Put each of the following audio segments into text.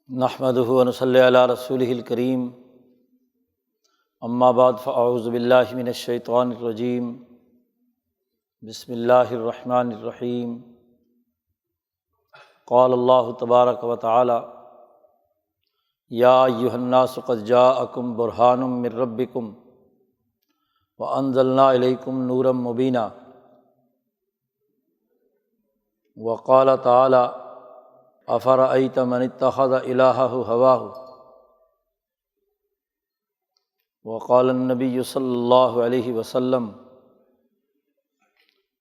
نحمدہ ونصلی علی رسولہ الکریم، اما بعد فاعوذ باللہ من الشیطان الرجیم، بسم اللہ الرحمن الرحیم۔ قال اللہ تبارک و تعالی: یا ایھا الناس قد جاءکم برہان من ربکم وانزلنا الیکم نورا مبینا۔ وقال تعالی: افرأیت من اتخذ الہہ ہواہ۔ وقال النبی صلی اللہ علیہ وسلم: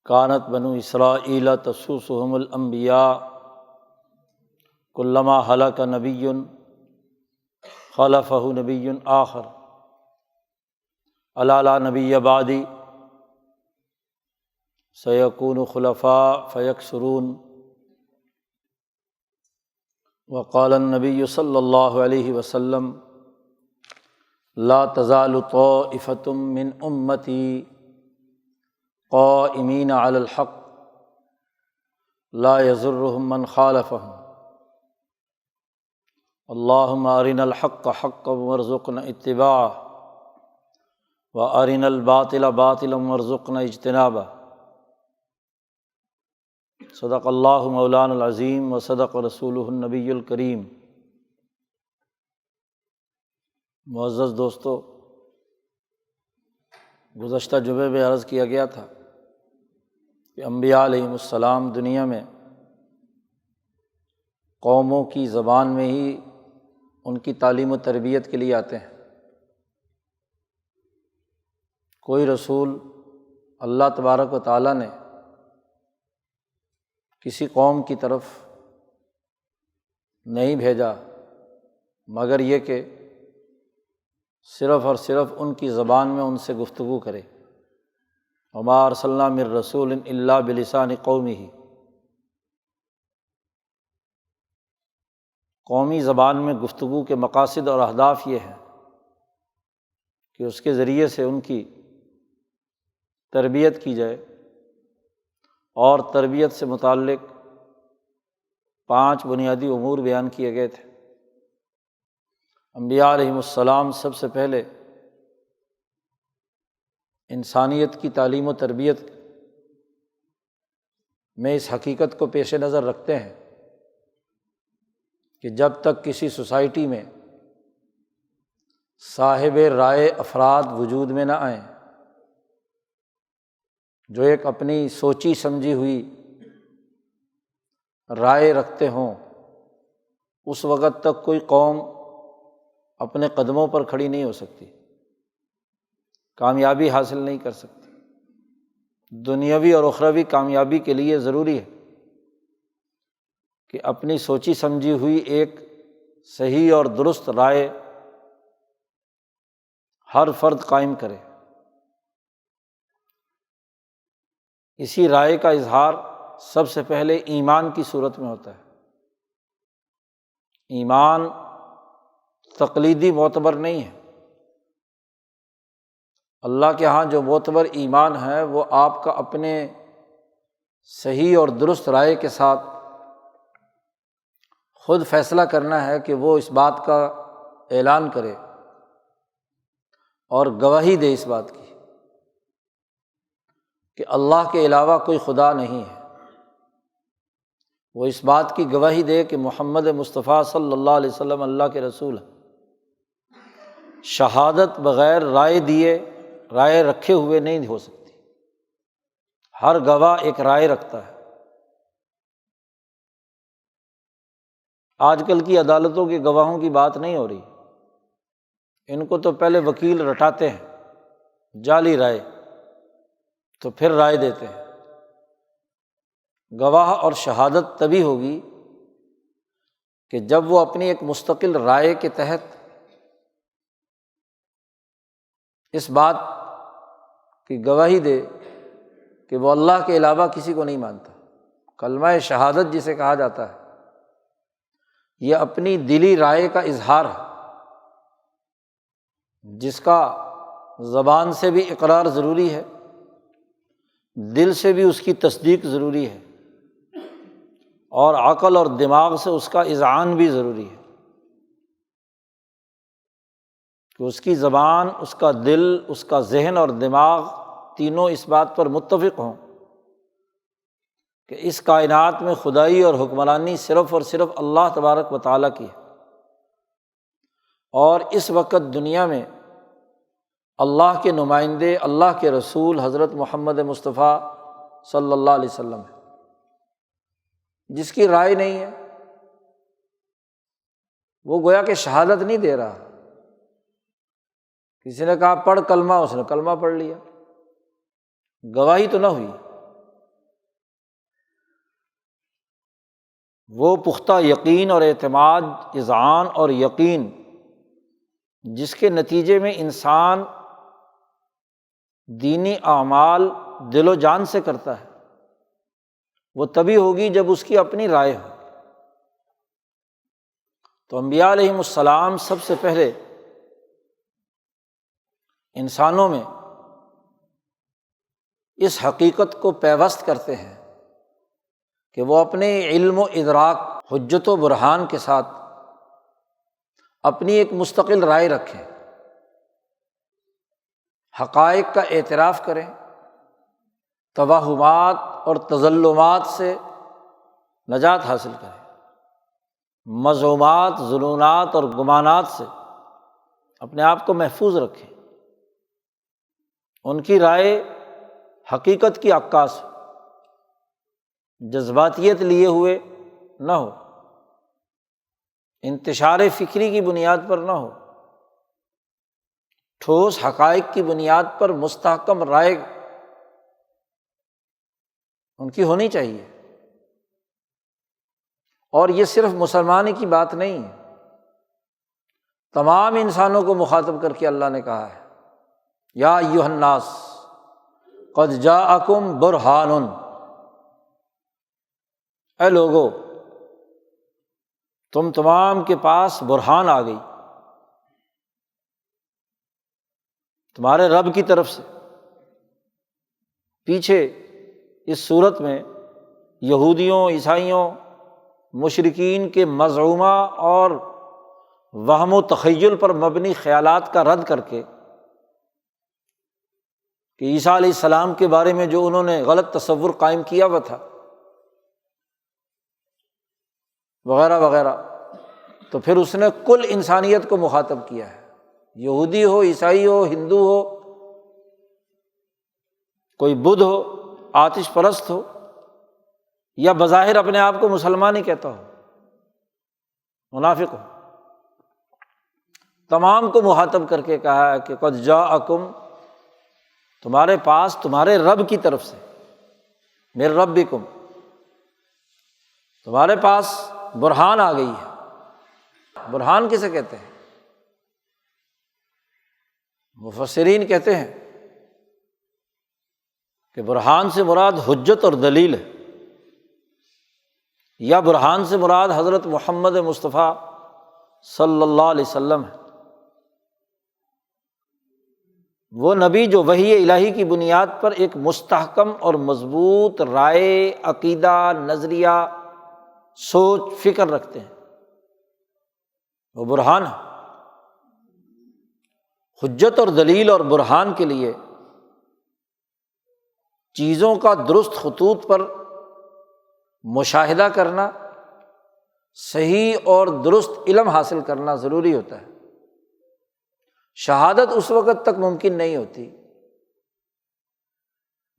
کانت بنو اسرائیل تسوسهم الانبیاء کلما ہلک نبی خلفہ نبی آخر الا لا نبی بعدی سیکون خلفاء فیکثرون۔ وقال النبی صلی اللہ علیہ وسلم: لا تزال طائفة من امتی قائمین علی الحق لا یضرهم من خالفهم۔ اللہم ارنا الحق حقا وارزقنا اتباعہ وارنا الباطل باطلا وارزقنا اجتنابہ۔ صدق اللہ مولانا العظیم وصدق رسولہ النبی الکریم۔ معزز دوستو، گزشتہ جمعے میں عرض کیا گیا تھا کہ انبیاء علیہم السلام دنیا میں قوموں کی زبان میں ہی ان کی تعلیم و تربیت کے لیے آتے ہیں۔ کوئی رسول اللہ تبارک و تعالیٰ نے کسی قوم کی طرف نہیں بھیجا مگر یہ کہ صرف اور صرف ان کی زبان میں ان سے گفتگو کرے۔ وما ارسلنا من رسول الا بلسان قومہ۔ قومی زبان میں گفتگو کے مقاصد اور اہداف یہ ہیں کہ اس کے ذریعے سے ان کی تربیت کی جائے، اور تربیت سے متعلق 5 بنیادی امور بیان کیے گئے تھے۔ انبیاء علیہم السلام سب سے پہلے انسانیت کی تعلیم و تربیت میں اس حقیقت کو پیش نظر رکھتے ہیں کہ جب تک کسی سوسائٹی میں صاحب رائے افراد وجود میں نہ آئیں جو ایک اپنی سوچی سمجھی ہوئی رائے رکھتے ہوں، اس وقت تک کوئی قوم اپنے قدموں پر کھڑی نہیں ہو سکتی، کامیابی حاصل نہیں کر سکتی۔ دنیاوی اور اخروی کامیابی کے لیے ضروری ہے کہ اپنی سوچی سمجھی ہوئی ایک صحیح اور درست رائے ہر فرد قائم کرے۔ اسی رائے کا اظہار سب سے پہلے ایمان کی صورت میں ہوتا ہے۔ ایمان تقلیدی معتبر نہیں ہے۔ اللہ کے ہاں جو معتبر ایمان ہے وہ آپ کا اپنے صحیح اور درست رائے کے ساتھ خود فیصلہ کرنا ہے کہ وہ اس بات کا اعلان کرے اور گواہی دے اس بات کی کہ اللہ کے علاوہ کوئی خدا نہیں ہے۔ وہ اس بات کی گواہی دے کہ محمد مصطفیٰ صلی اللہ علیہ وسلم اللہ کے رسول ہیں۔ شہادت بغیر رائے دیے، رائے رکھے ہوئے نہیں ہو سکتی۔ ہر گواہ ایک رائے رکھتا ہے۔ آج کل کی عدالتوں کے گواہوں کی بات نہیں ہو رہی، ان کو تو پہلے وکیل رٹاتے ہیں جعلی رائے، تو پھر رائے دیتے ہیں۔ گواہ اور شہادت تبھی ہوگی کہ جب وہ اپنی ایک مستقل رائے کے تحت اس بات کی گواہی دے کہ وہ اللہ کے علاوہ کسی کو نہیں مانتا۔ کلمہ شہادت جسے کہا جاتا ہے، یہ اپنی دلی رائے کا اظہار ہے، جس کا زبان سے بھی اقرار ضروری ہے، دل سے بھی اس کی تصدیق ضروری ہے، اور عقل اور دماغ سے اس کا اذعان بھی ضروری ہے۔ کہ اس کی زبان، اس کا دل، اس کا ذہن اور دماغ تینوں اس بات پر متفق ہوں کہ اس کائنات میں خدائی اور حکمرانی صرف اور صرف اللہ تبارک و تعالیٰ کی ہے، اور اس وقت دنیا میں اللہ کے نمائندے، اللہ کے رسول حضرت محمد مصطفیٰ صلی اللہ علیہ وسلم ہے، جس کی رائے نہیں ہے وہ گویا کہ شہادت نہیں دے رہا۔ کسی نے کہا پڑھ کلمہ، اس نے کلمہ پڑھ لیا، گواہی تو نہ ہوئی۔ وہ پختہ یقین اور اعتماد، اذعان اور یقین جس کے نتیجے میں انسان دینی اعمال دل و جان سے کرتا ہے، وہ تبھی ہوگی جب اس کی اپنی رائے ہو۔ تو انبیاء علیہم السلام سب سے پہلے انسانوں میں اس حقیقت کو پیوست کرتے ہیں کہ وہ اپنے علم و ادراک، حجت و برہان کے ساتھ اپنی ایک مستقل رائے رکھیں، حقائق کا اعتراف کریں، توہمات اور تظلمات سے نجات حاصل کریں، مذمومات، ظنونات اور گمانات سے اپنے آپ کو محفوظ رکھیں، ان کی رائے حقیقت کی عکاس ہو، جذباتیت لیے ہوئے نہ ہو، انتشار فکری کی بنیاد پر نہ ہو، ٹھوس حقائق کی بنیاد پر مستحکم رائے ان کی ہونی چاہیے۔ اور یہ صرف مسلمان کی بات نہیں ہے، تمام انسانوں کو مخاطب کر کے اللہ نے کہا ہے یا ایھا الناس قد جاءکم برہان، اے لوگو تم تمام کے پاس برہان آ گئی تمہارے رب کی طرف سے۔ پیچھے اس صورت میں یہودیوں، عیسائیوں، مشرکین کے مزعومہ اور وہم و تخیل پر مبنی خیالات کا رد کر کے کہ عیسیٰ علیہ السلام کے بارے میں جو انہوں نے غلط تصور قائم کیا ہوا تھا وغیرہ وغیرہ، تو پھر اس نے کل انسانیت کو مخاطب کیا ہے، یہودی ہو، عیسائی ہو، ہندو ہو، کوئی بدھ ہو، آتش پرست ہو، یا بظاہر اپنے آپ کو مسلمان ہی کہتا ہو، منافق ہو، تمام کو مخاطب کر کے کہا ہے کہ قد جاءکم، تمہارے پاس تمہارے رب کی طرف سے، من ربکم، تمہارے پاس برہان آ گئی ہے۔ برہان کسے کہتے ہیں؟ مفسرین کہتے ہیں کہ برہان سے مراد حجت اور دلیل ہے، یا برہان سے مراد حضرت محمد مصطفیٰ صلی اللہ علیہ وسلم ہے، وہ نبی جو وحی الہی کی بنیاد پر ایک مستحکم اور مضبوط رائے، عقیدہ، نظریہ، سوچ، فکر رکھتے ہیں، وہ برہان ہے۔ حجت اور دلیل اور برہان کے لیے چیزوں کا درست خطوط پر مشاہدہ کرنا، صحیح اور درست علم حاصل کرنا ضروری ہوتا ہے۔ شہادت اس وقت تک ممکن نہیں ہوتی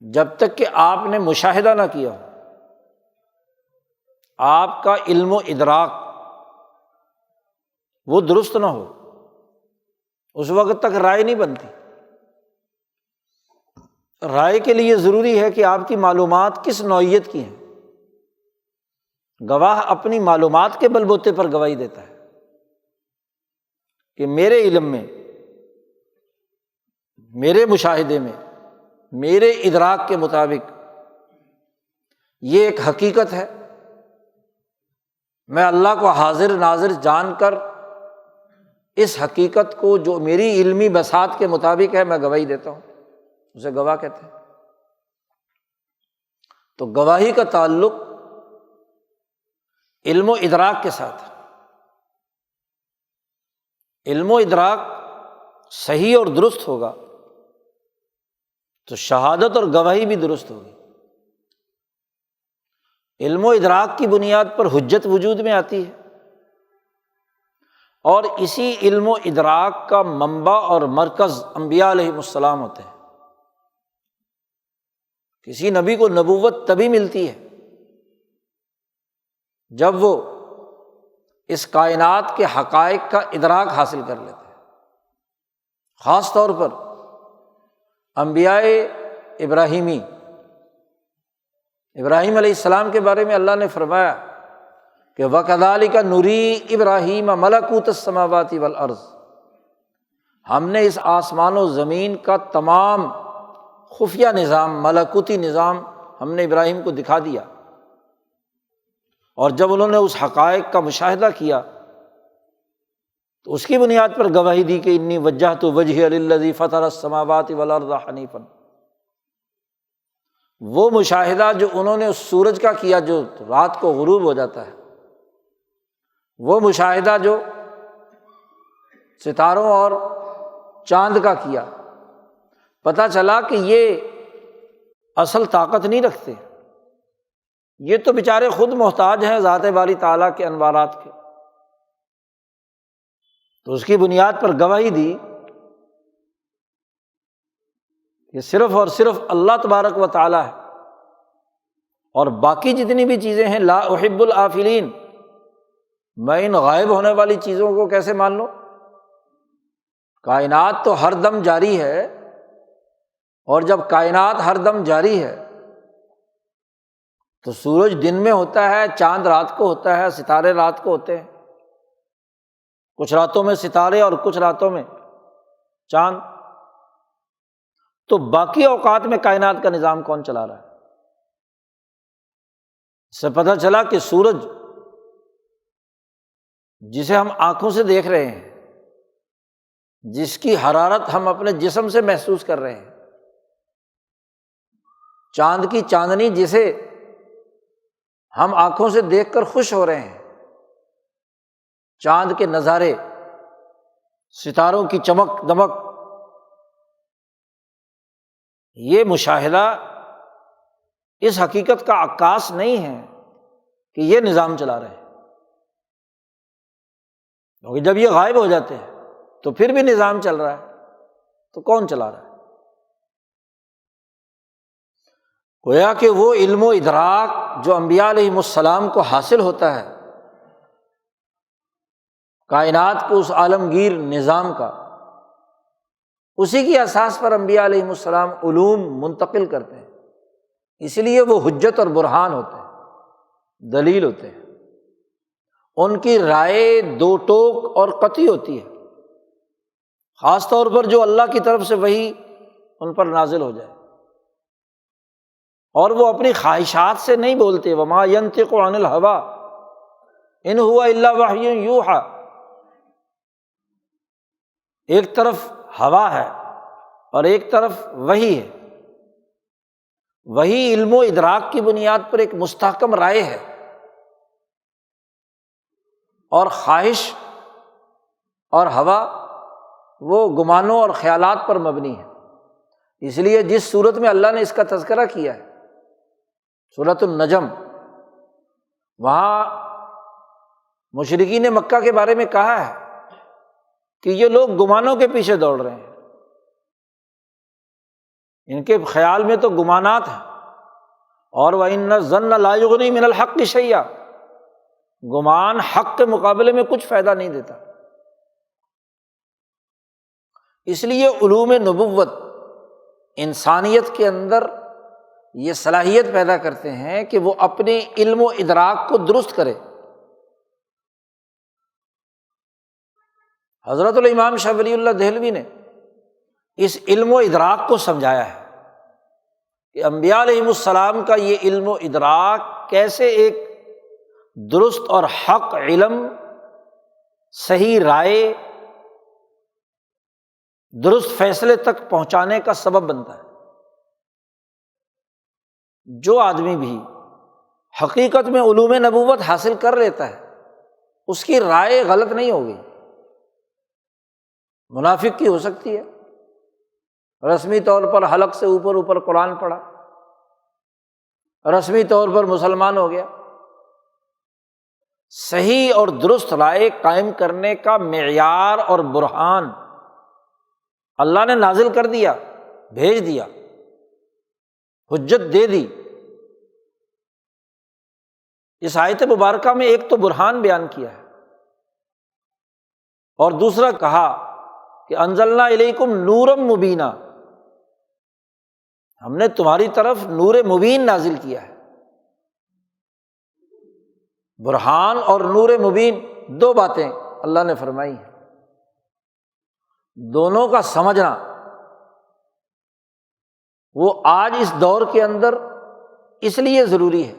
جب تک کہ آپ نے مشاہدہ نہ کیا ہو، آپ کا علم و ادراک وہ درست نہ ہو، اس وقت تک رائے نہیں بنتی۔ رائے کے لیے ضروری ہے کہ آپ کی معلومات کس نوعیت کی ہیں۔ گواہ اپنی معلومات کے بل بوتے پر گواہی دیتا ہے کہ میرے علم میں، میرے مشاہدے میں، میرے ادراک کے مطابق یہ ایک حقیقت ہے، میں اللہ کو حاضر ناظر جان کر اس حقیقت کو جو میری علمی بساط کے مطابق ہے میں گواہی دیتا ہوں، اسے گواہ کہتے ہیں۔ تو گواہی کا تعلق علم و ادراک کے ساتھ ہے۔ علم و ادراک صحیح اور درست ہوگا تو شہادت اور گواہی بھی درست ہوگی۔ علم و ادراک کی بنیاد پر حجت وجود میں آتی ہے، اور اسی علم و ادراک کا منبع اور مرکز انبیاء علیہم السلام ہوتے ہیں۔ کسی نبی کو نبوت تبھی ملتی ہے جب وہ اس کائنات کے حقائق کا ادراک حاصل کر لیتے ہیں۔ خاص طور پر انبیاء ابراہیمی، ابراہیم علیہ السلام کے بارے میں اللہ نے فرمایا کہ وَكَذَلِكَ نُرِي إِبْرَاهِيمَ مَلَكُوتَ السَّمَاوَاتِ وَالْأَرْضِ، ہم نے اس آسمان و زمین کا تمام خفیہ نظام، ملکوتی نظام ہم نے ابراہیم کو دکھا دیا، اور جب انہوں نے اس حقائق کا مشاہدہ کیا تو اس کی بنیاد پر گواہی دی کہ انی وجہت وجہی للذی فطر السماوات والارض حنیفا۔ وہ مشاہدہ جو انہوں نے اس سورج کا کیا جو رات کو غروب ہو جاتا ہے، وہ مشاہدہ جو ستاروں اور چاند کا کیا، پتہ چلا کہ یہ اصل طاقت نہیں رکھتے، یہ تو بیچارے خود محتاج ہیں ذات باری تعالیٰ کے انوارات کے۔ تو اس کی بنیاد پر گواہی دی کہ صرف اور صرف اللہ تبارک و تعالیٰ ہے، اور باقی جتنی بھی چیزیں ہیں لا احب الآفلین، میں ان غائب ہونے والی چیزوں کو کیسے مان لوں؟ کائنات تو ہر دم جاری ہے، اور جب کائنات ہر دم جاری ہے تو سورج دن میں ہوتا ہے، چاند رات کو ہوتا ہے، ستارے رات کو ہوتے ہیں، کچھ راتوں میں ستارے اور کچھ راتوں میں چاند، تو باقی اوقات میں کائنات کا نظام کون چلا رہا ہے؟ اس سے پتہ چلا کہ سورج جسے ہم آنکھوں سے دیکھ رہے ہیں، جس کی حرارت ہم اپنے جسم سے محسوس کر رہے ہیں، چاند کی چاندنی جسے ہم آنکھوں سے دیکھ کر خوش ہو رہے ہیں، چاند کے نظارے، ستاروں کی چمک دمک، یہ مشاہدہ اس حقیقت کا عکاس نہیں ہے کہ یہ نظام چلا رہے ہیں، کیونکہ جب یہ غائب ہو جاتے ہیں تو پھر بھی نظام چل رہا ہے، تو کون چلا رہا ہے؟ گویا کہ وہ علم و ادراک جو انبیاء علیہم السلام کو حاصل ہوتا ہے کائنات کو اس عالمگیر نظام کا، اسی کی اساس پر انبیاء علیہم السلام علوم منتقل کرتے ہیں، اس لیے وہ حجت اور برہان ہوتے ہیں، دلیل ہوتے ہیں، ان کی رائے دو ٹوک اور قطعی ہوتی ہے، خاص طور پر جو اللہ کی طرف سے وحی ان پر نازل ہو جائے، اور وہ اپنی خواہشات سے نہیں بولتے، وما ینطق عن الہوی ان ہوا الا وحی یوحی۔ ایک طرف ہوا ہے اور ایک طرف وحی ہے، وحی علم و ادراک کی بنیاد پر ایک مستحکم رائے ہے، اور خواہش اور ہوا وہ گمانوں اور خیالات پر مبنی ہے۔ اس لیے جس صورت میں اللہ نے اس کا تذکرہ کیا ہے، سورۃ النجم، وہاں مشرکین مکہ کے بارے میں کہا ہے کہ یہ لوگ گمانوں کے پیچھے دوڑ رہے ہیں، ان کے خیال میں تو گمانات ہیں، اور وَإِنَّ الظَّنَّ لَا يُغْنِي مِنَ الْحَقِّ شَيْئًا، گمان حق کے مقابلے میں کچھ فائدہ نہیں دیتا۔ اس لیے علوم نبوت انسانیت کے اندر یہ صلاحیت پیدا کرتے ہیں کہ وہ اپنے علم و ادراک کو درست کرے۔ حضرت الامام شاہ ولی اللہ دہلوی نے اس علم و ادراک کو سمجھایا ہے کہ انبیاء علیہم السلام کا یہ علم و ادراک کیسے ایک درست اور حق علم، صحیح رائے، درست فیصلے تک پہنچانے کا سبب بنتا ہے۔ جو آدمی بھی حقیقت میں علوم نبوت حاصل کر لیتا ہے، اس کی رائے غلط نہیں ہوگی، منافق کی ہو سکتی ہے، رسمی طور پر حلق سے اوپر اوپر قرآن پڑھا، رسمی طور پر مسلمان ہو گیا۔ صحیح اور درست رائے قائم کرنے کا معیار اور برہان اللہ نے نازل کر دیا، بھیج دیا، حجت دے دی۔ اس آیت مبارکہ میں ایک تو برہان بیان کیا ہے، اور دوسرا کہا کہ انزلنا الیکم نورا مبینا، ہم نے تمہاری طرف نور مبین نازل کیا ہے۔ برہان اور نور مبین دو باتیں اللہ نے فرمائی ہیں، دونوں کا سمجھنا وہ آج اس دور کے اندر اس لیے ضروری ہے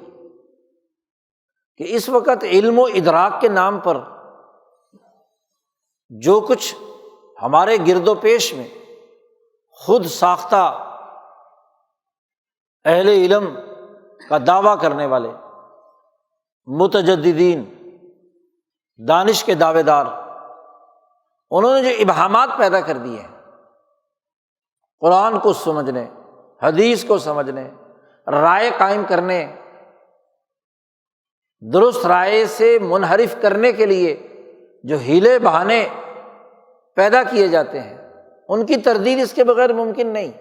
کہ اس وقت علم و ادراک کے نام پر جو کچھ ہمارے گرد و پیش میں خود ساختہ اہل علم کا دعویٰ کرنے والے متجددین، دانش کے دعوے دار، انہوں نے جو ابہامات پیدا کر دیے ہیں قرآن کو سمجھنے، حدیث کو سمجھنے، رائے قائم کرنے، درست رائے سے منحرف کرنے کے لیے جو حیلے بہانے پیدا کیے جاتے ہیں، ان کی تردید اس کے بغیر ممکن نہیں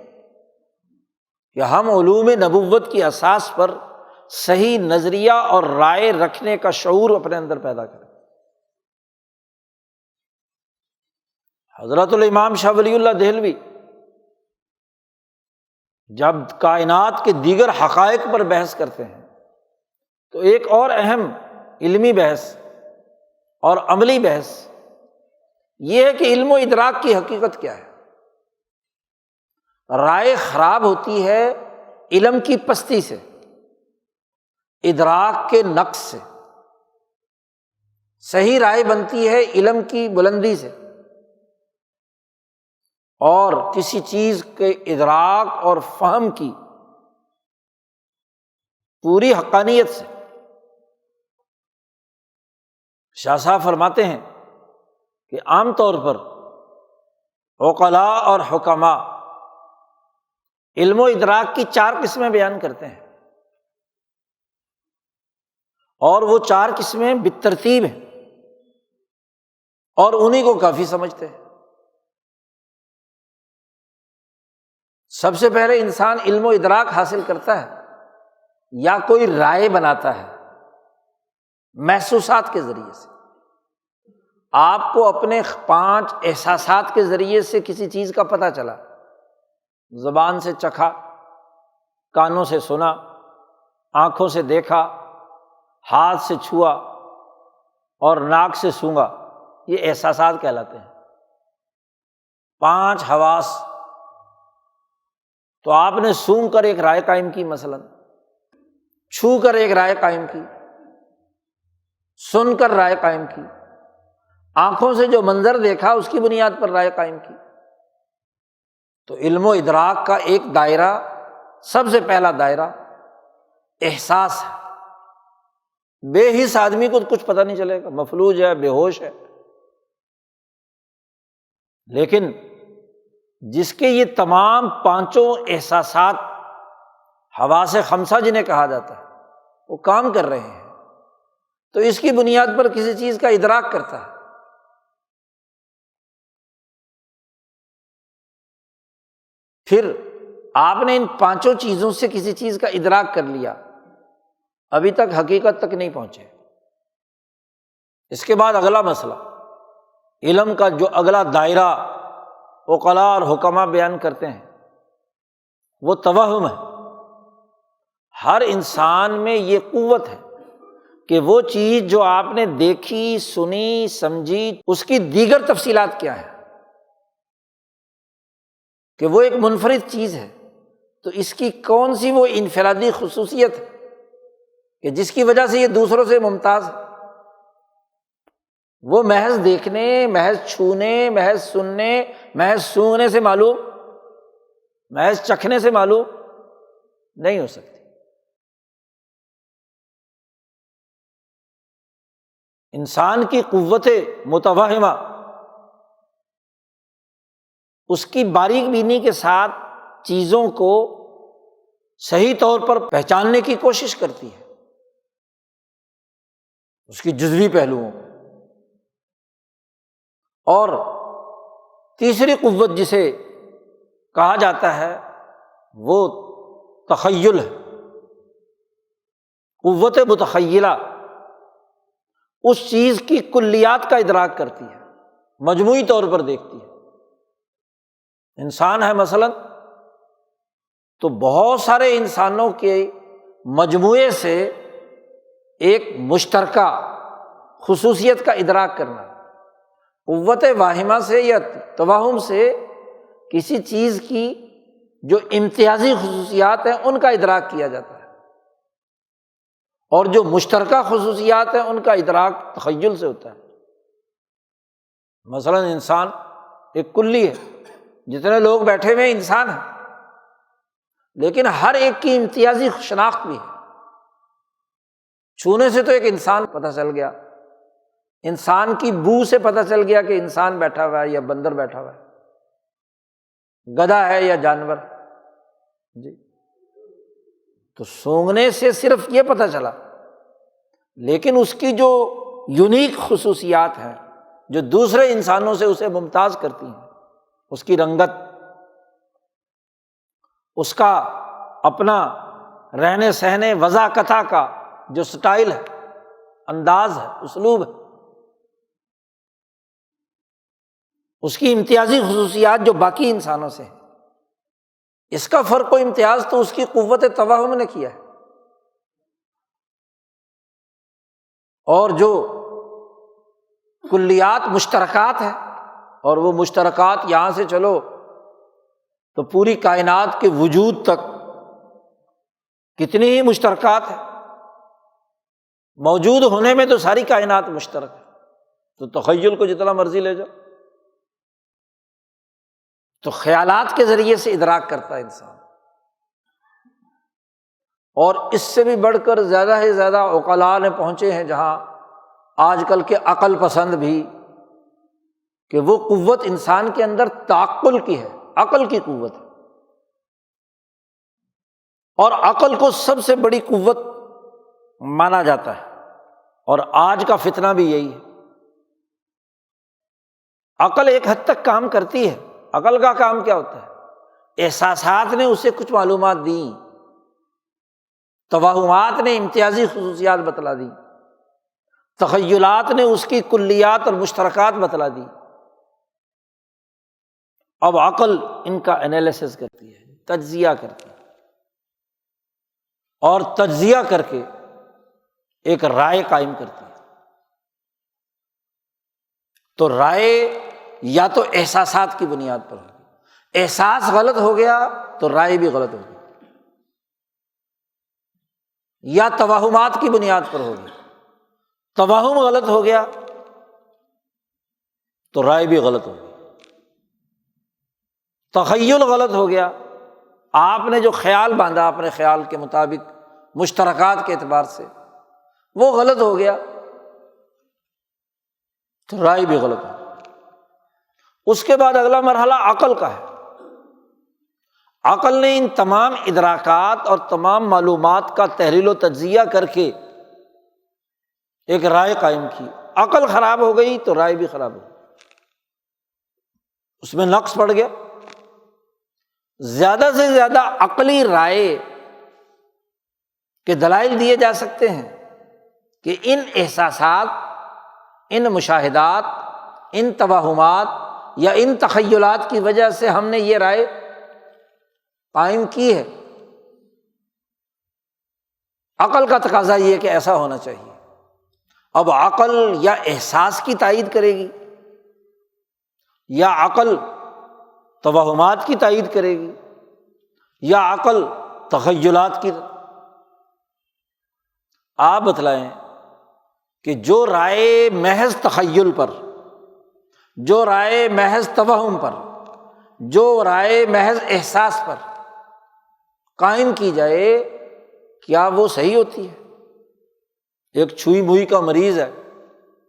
کہ ہم علوم نبوت کی اساس پر صحیح نظریہ اور رائے رکھنے کا شعور اپنے اندر پیدا کریں۔ حضرت الامام شاہ ولی اللہ دہلوی جب کائنات کے دیگر حقائق پر بحث کرتے ہیں تو ایک اور اہم علمی بحث اور عملی بحث یہ ہے کہ علم و ادراک کی حقیقت کیا ہے۔ رائے خراب ہوتی ہے علم کی پستی سے، ادراک کے نقص سے، صحیح رائے بنتی ہے علم کی بلندی سے اور کسی چیز کے ادراک اور فہم کی پوری حقانیت سے۔ شاہ صاحب فرماتے ہیں کہ عام طور پر عقلاء اور حکماء علم و ادراک کی 4 قسمیں بیان کرتے ہیں، اور وہ 4 قسمیں بالترتیب ہیں اور انہی کو کافی سمجھتے ہیں۔ سب سے پہلے انسان علم و ادراک حاصل کرتا ہے یا کوئی رائے بناتا ہے محسوسات کے ذریعے سے۔ آپ کو اپنے 5 احساسات کے ذریعے سے کسی چیز کا پتہ چلا، زبان سے چکھا، کانوں سے سنا، آنکھوں سے دیکھا، ہاتھ سے چھوا اور ناک سے سونگھا، یہ احساسات کہلاتے ہیں۔ 5 حواس۔ تو آپ نے سونگھ کر ایک رائے قائم کی، مثلاً چھو کر ایک رائے قائم کی، سن کر رائے قائم کی، آنکھوں سے جو منظر دیکھا اس کی بنیاد پر رائے قائم کی۔ تو علم و ادراک کا ایک دائرہ، سب سے پہلا دائرہ احساس ہے۔ بے حس آدمی کو کچھ پتہ نہیں چلے گا، مفلوج ہے، بے ہوش ہے۔ لیکن جس کے یہ تمام 5 احساسات، حواس خمسہ جنہیں کہا جاتا ہے، وہ کام کر رہے ہیں، تو اس کی بنیاد پر کسی چیز کا ادراک کرتا ہے۔ پھر آپ نے ان 5 چیزوں سے کسی چیز کا ادراک کر لیا، ابھی تک حقیقت تک نہیں پہنچے۔ اس کے بعد اگلا مسئلہ، علم کا جو اگلا دائرہ عقلاء اور حکماء بیان کرتے ہیں وہ توہم ہے۔ ہر انسان میں یہ قوت ہے کہ وہ چیز جو آپ نے دیکھی، سنی، سمجھی، اس کی دیگر تفصیلات کیا ہے، کہ وہ ایک منفرد چیز ہے، تو اس کی کون سی وہ انفرادی خصوصیت ہے کہ جس کی وجہ سے یہ دوسروں سے ممتاز ہے۔ وہ محض دیکھنے، محض چھونے، محض سننے، محض سونگھنے سے معلوم، محض چکھنے سے معلوم نہیں ہو سکتی۔ انسان کی قوت متوہمہ اس کی باریک بینی کے ساتھ چیزوں کو صحیح طور پر پہچاننے کی کوشش کرتی ہے، اس کی جزوی پہلوؤں کو۔ اور تیسری قوت جسے کہا جاتا ہے وہ تخیل ہے، قوت متخیلہ، اس چیز کی کلیات کا ادراک کرتی ہے، مجموعی طور پر دیکھتی ہے۔ انسان ہے مثلاً تو بہت سارے انسانوں کے مجموعے سے ایک مشترکہ خصوصیت کا ادراک کرنا، قوت واہمہ سے یا توہم سے کسی چیز کی جو امتیازی خصوصیات ہیں ان کا ادراک کیا جاتا ہے، اور جو مشترکہ خصوصیات ہیں ان کا ادراک تخیل سے ہوتا ہے۔ مثلاً انسان ایک کلی ہے، جتنے لوگ بیٹھے ہوئے انسان ہیں، لیکن ہر ایک کی امتیازی شناخت بھی ہے۔ چھونے سے تو ایک انسان پتہ چل گیا، انسان کی بو سے پتہ چل گیا کہ انسان بیٹھا ہوا ہے یا بندر بیٹھا ہوا ہے، گدھا ہے یا جانور جی۔ تو سونگھنے سے صرف یہ پتہ چلا، لیکن اس کی جو یونیک خصوصیات ہیں جو دوسرے انسانوں سے اسے ممتاز کرتی ہیں، اس کی رنگت، اس کا اپنا رہنے سہنے وضاقتہ کا جو سٹائل ہے، انداز ہے، اسلوب ہے، اس کی امتیازی خصوصیات جو باقی انسانوں سے ہیں، اس کا فرق و امتیاز تو اس کی قوت توہم نے کیا ہے۔ اور جو کلیات مشترکات ہیں، اور وہ مشترکات یہاں سے چلو تو پوری کائنات کے وجود تک کتنی ہی مشترکات ہیں، موجود ہونے میں تو ساری کائنات مشترک ہے، تو تخیل کو جتنا مرضی لے جاؤ، تو خیالات کے ذریعے سے ادراک کرتا ہے انسان۔ اور اس سے بھی بڑھ کر زیادہ سے زیادہ عقلاء نے پہنچے ہیں جہاں آج کل کے عقل پسند بھی، کہ وہ قوت انسان کے اندر تعقل کی ہے، عقل کی قوت ہے، اور عقل کو سب سے بڑی قوت مانا جاتا ہے، اور آج کا فتنہ بھی یہی ہے۔ عقل ایک حد تک کام کرتی ہے، عقل کا کام کیا ہوتا ہے؟ احساسات نے اسے کچھ معلومات دیں، توہمات نے امتیازی خصوصیات بتلا دی، تخیلات نے اس کی کلیات اور مشترکات بتلا دی، اب عقل ان کا انالیسس کرتی ہے، تجزیہ کرتی ہے، اور تجزیہ کر کے ایک رائے قائم کرتی ہے۔ تو رائے یا تو احساسات کی بنیاد پر ہوگی، احساس غلط ہو گیا تو رائے بھی غلط ہوگی، یا توہمات کی بنیاد پر ہوگی، توہم غلط ہو گیا تو رائے بھی غلط ہوگی، تخیل غلط ہو گیا، آپ نے جو خیال باندھا اپنے خیال کے مطابق مشترکات کے اعتبار سے وہ غلط ہو گیا تو رائے بھی غلط ہوگی۔ اس کے بعد اگلا مرحلہ عقل کا ہے۔ عقل نے ان تمام ادراکات اور تمام معلومات کا تحلیل و تجزیہ کر کے ایک رائے قائم کی۔ عقل خراب ہو گئی تو رائے بھی خراب ہو گئی، اس میں نقص پڑ گیا۔ زیادہ سے زیادہ عقلی رائے کے دلائل دیے جا سکتے ہیں کہ ان احساسات، ان مشاہدات، ان توہمات یا ان تخیلات کی وجہ سے ہم نے یہ رائے قائم کی ہے۔ عقل کا تقاضا یہ ہے کہ ایسا ہونا چاہیے۔ اب عقل یا احساس کی تائید کرے گی یا عقل توہمات کی تائید کرے گی یا عقل تخیلات کی۔ آپ بتلائیں کہ جو رائے محض تخیل پر، جو رائے محض توہم پر، جو رائے محض احساس پر قائم کی جائے، کیا وہ صحیح ہوتی ہے؟ ایک چھوئی موئی کا مریض ہے،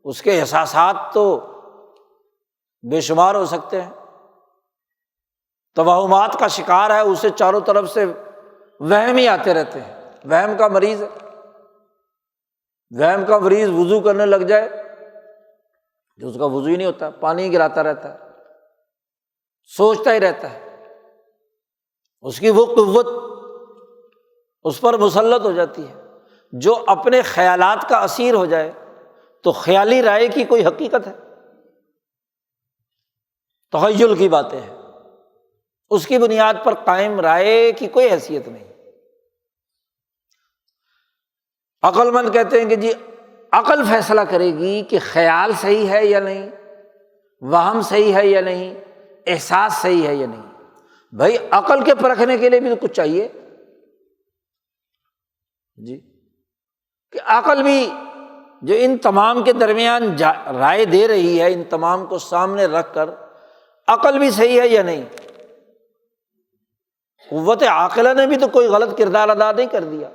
اس کے احساسات تو بے شمار ہو سکتے ہیں، توہمات کا شکار ہے، اسے چاروں طرف سے وہم ہی آتے رہتے ہیں، وہم کا مریض ہے، وہم کا مریض وضو کرنے لگ جائے جو اس کا وضو ہی نہیں ہوتا، پانی ہی گراتا رہتا ہے، سوچتا ہی رہتا ہے، اس کی وہ قوت اس پر مسلط ہو جاتی ہے۔ جو اپنے خیالات کا اسیر ہو جائے تو خیالی رائے کی کوئی حقیقت ہے؟ تخیل کی باتیں ہیں، اس کی بنیاد پر قائم رائے کی کوئی حیثیت نہیں۔ عقل مند کہتے ہیں کہ جی عقل فیصلہ کرے گی کہ خیال صحیح ہے یا نہیں، وہم صحیح ہے یا نہیں، احساس صحیح ہے یا نہیں۔ بھائی عقل کے پرکھنے کے لیے بھی تو کچھ چاہیے جی، کہ عقل بھی جو ان تمام کے درمیان رائے دے رہی ہے، ان تمام کو سامنے رکھ کر عقل بھی صحیح ہے یا نہیں۔ قوت عاقلہ نے بھی تو کوئی غلط کردار ادا نہیں کر دیا۔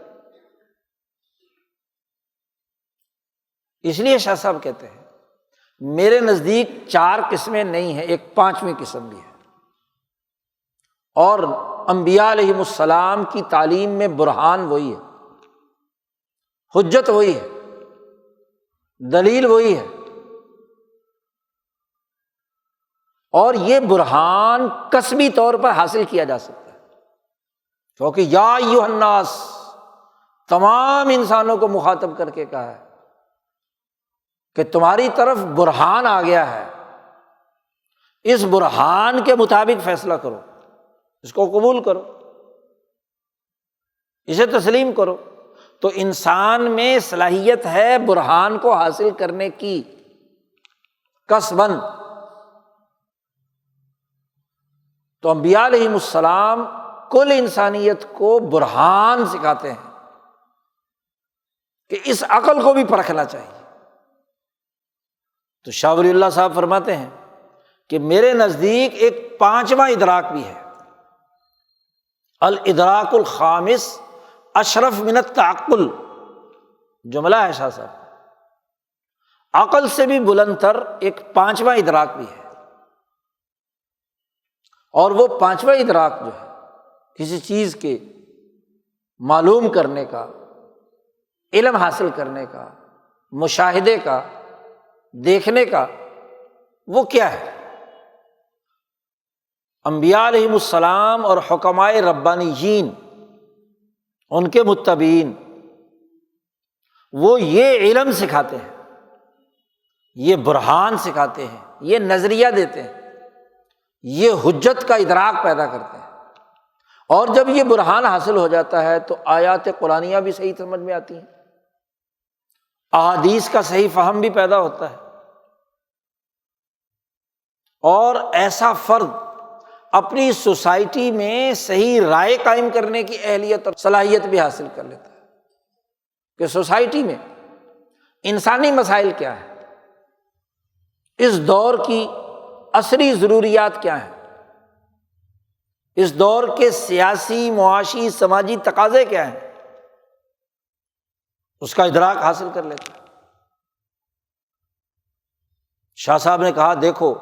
اس لیے شاہ صاحب کہتے ہیں میرے نزدیک 4 قسمیں نہیں ہیں، ایک 5ویں قسم بھی ہے، اور انبیاء علیہم السلام کی تعلیم میں برہان وہی ہے، حجت وہی ہے، دلیل وہی ہے، اور یہ برہان کسبی طور پر حاصل کیا جا سکتا ہے، کیونکہ یا ایھا الناس تمام انسانوں کو مخاطب کر کے کہا ہے کہ تمہاری طرف برہان آ گیا ہے، اس برہان کے مطابق فیصلہ کرو، اس کو قبول کرو، اسے تسلیم کرو۔ تو انسان میں صلاحیت ہے برہان کو حاصل کرنے کی کسباً۔ تو انبیاء علیہم السلام کل انسانیت کو برہان سکھاتے ہیں کہ اس عقل کو بھی پرکھنا چاہیے۔ تو شاہ ولی اللہ صاحب فرماتے ہیں کہ میرے نزدیک ایک 5واں ادراک بھی ہے، الادراک الخامس اشرف من التعقل، جملہ ہے شاہ صاحب، عقل سے بھی بلند تر ایک 5واں ادراک بھی ہے، اور وہ 5واں ادراک جو ہے کسی چیز کے معلوم کرنے کا، علم حاصل کرنے کا، مشاہدے کا، دیکھنے کا، وہ کیا ہے؟ انبیاء علیہم السلام اور حکمائے ربانیین، ان کے متبعین، وہ یہ علم سکھاتے ہیں، یہ برہان سکھاتے ہیں، یہ نظریہ دیتے ہیں، یہ حجت کا ادراک پیدا کرتے ہیں۔ اور جب یہ برہان حاصل ہو جاتا ہے تو آیات قرآنیہ بھی صحیح سمجھ میں آتی ہیں، احادیث کا صحیح فہم بھی پیدا ہوتا ہے، اور ایسا فرد اپنی سوسائٹی میں صحیح رائے قائم کرنے کی اہلیت اور صلاحیت بھی حاصل کر لیتا ہے کہ سوسائٹی میں انسانی مسائل کیا ہیں، اس دور کی عصری ضروریات کیا ہیں، اس دور کے سیاسی، معاشی، سماجی تقاضے کیا ہیں، اس کا ادراک حاصل کر لیتا ہے۔ شاہ صاحب نے کہا دیکھو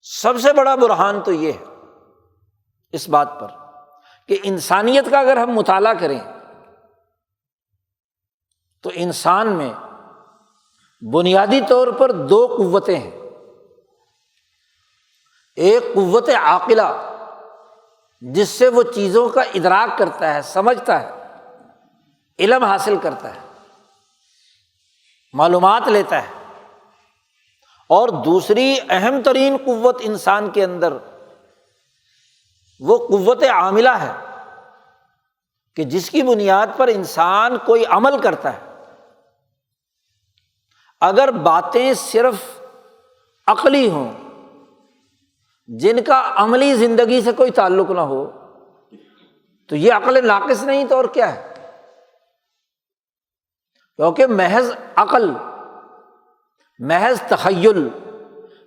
سب سے بڑا برہان تو یہ ہے اس بات پر کہ انسانیت کا اگر ہم مطالعہ کریں تو انسان میں بنیادی طور پر 2 قوتیں ہیں، ایک قوت عاقلہ جس سے وہ چیزوں کا ادراک کرتا ہے، سمجھتا ہے، علم حاصل کرتا ہے، معلومات لیتا ہے، اور دوسری اہم ترین قوت انسان کے اندر وہ قوت عاملہ ہے کہ جس کی بنیاد پر انسان کوئی عمل کرتا ہے۔ اگر باتیں صرف عقلی ہوں، جن کا عملی زندگی سے کوئی تعلق نہ ہو، تو یہ عقل ناقص نہیں تو اور کیا ہے؟ کیونکہ محض عقل، محض تخیل،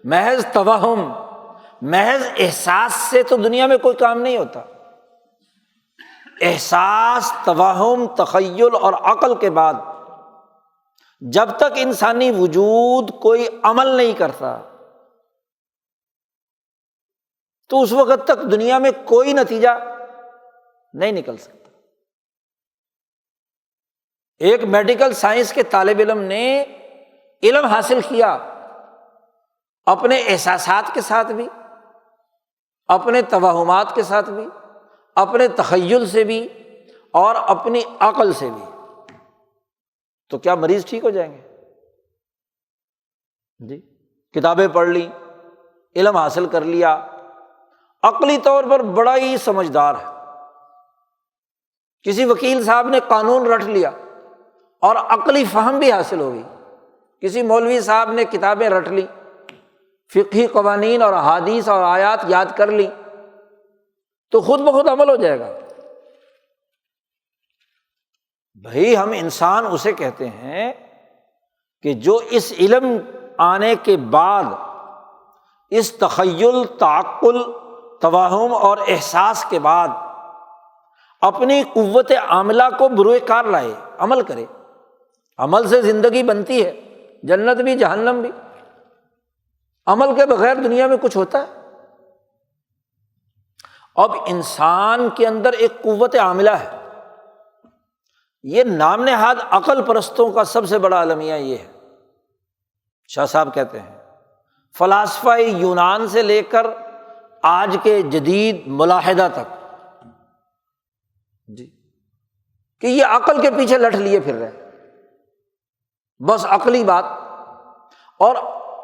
محض توہم، محض احساس سے تو دنیا میں کوئی کام نہیں ہوتا۔ احساس، توہم، تخیل اور عقل کے بعد جب تک انسانی وجود کوئی عمل نہیں کرتا، تو اس وقت تک دنیا میں کوئی نتیجہ نہیں نکل سکتا۔ ایک میڈیکل سائنس کے طالب علم نے علم حاصل کیا، اپنے احساسات کے ساتھ بھی، اپنے توہمات کے ساتھ بھی، اپنے تخیل سے بھی اور اپنی عقل سے بھی، تو کیا مریض ٹھیک ہو جائیں گے؟ جی، کتابیں پڑھ لی، علم حاصل کر لیا، عقلی طور پر بڑا ہی سمجھدار ہے، کسی وکیل صاحب نے قانون رٹ لیا اور عقلی فہم بھی حاصل ہو گئی، کسی مولوی صاحب نے کتابیں رٹ لی، فقہی قوانین اور احادیث اور آیات یاد کر لی، تو خود بخود عمل ہو جائے گا۔ بھائی ہم انسان اسے کہتے ہیں کہ جو اس علم آنے کے بعد اس تخیل، تعقل، توہم اور احساس کے بعد اپنی قوت عاملہ کو بروئے کار لائے، عمل کرے۔ عمل سے زندگی بنتی ہے، جنت بھی جہنم بھی۔ عمل کے بغیر دنیا میں کچھ ہوتا ہے؟ اب انسان کے اندر ایک قوت عاملہ ہے، یہ نام نہاد عقل پرستوں کا سب سے بڑا المیہ یہ ہے۔ شاہ صاحب کہتے ہیں فلاسفہ یونان سے لے کر آج کے جدید ملاحدہ تک جی کہ یہ عقل کے پیچھے لٹ لیے پھر رہے، بس عقلی بات، اور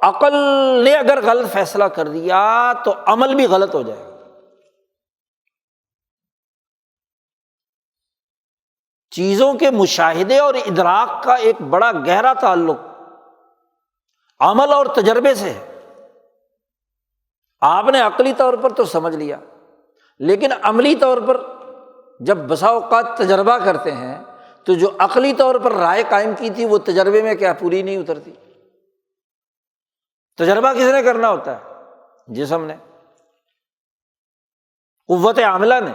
عقل نے اگر غلط فیصلہ کر دیا تو عمل بھی غلط ہو جائے گا۔ چیزوں کے مشاہدے اور ادراک کا ایک بڑا گہرا تعلق عمل اور تجربے سے ہے۔ آپ نے عقلی طور پر تو سمجھ لیا، لیکن عملی طور پر جب بسا اوقات تجربہ کرتے ہیں تو جو عقلی طور پر رائے قائم کی تھی وہ تجربے میں کیا پوری نہیں اترتی۔ تجربہ کس نے کرنا ہوتا ہے؟ جسم نے، قوت عاملہ نے،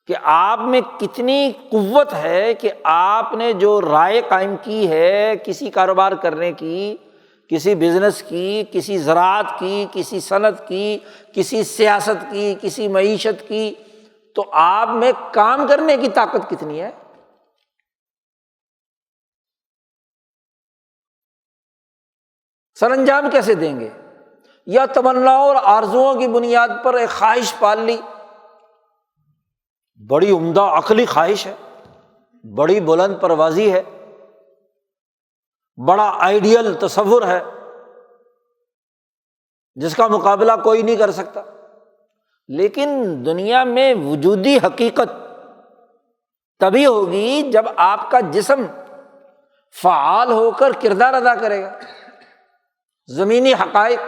کہ آپ میں کتنی قوت ہے کہ آپ نے جو رائے قائم کی ہے کسی کاروبار کرنے کی، کسی بزنس کی، کسی زراعت کی، کسی صنعت کی، کسی سیاست کی، کسی معیشت کی، تو آپ میں کام کرنے کی طاقت کتنی ہے۔ سر انجام کیسے دیں گے؟ یا تمناؤں اور آرزوؤں کی بنیاد پر ایک خواہش پال لی، بڑی عمدہ عقلی خواہش ہے، بڑی بلند پروازی ہے، بڑا آئیڈیل تصور ہے جس کا مقابلہ کوئی نہیں کر سکتا، لیکن دنیا میں وجودی حقیقت تبھی ہوگی جب آپ کا جسم فعال ہو کر کردار ادا کرے گا، زمینی حقائق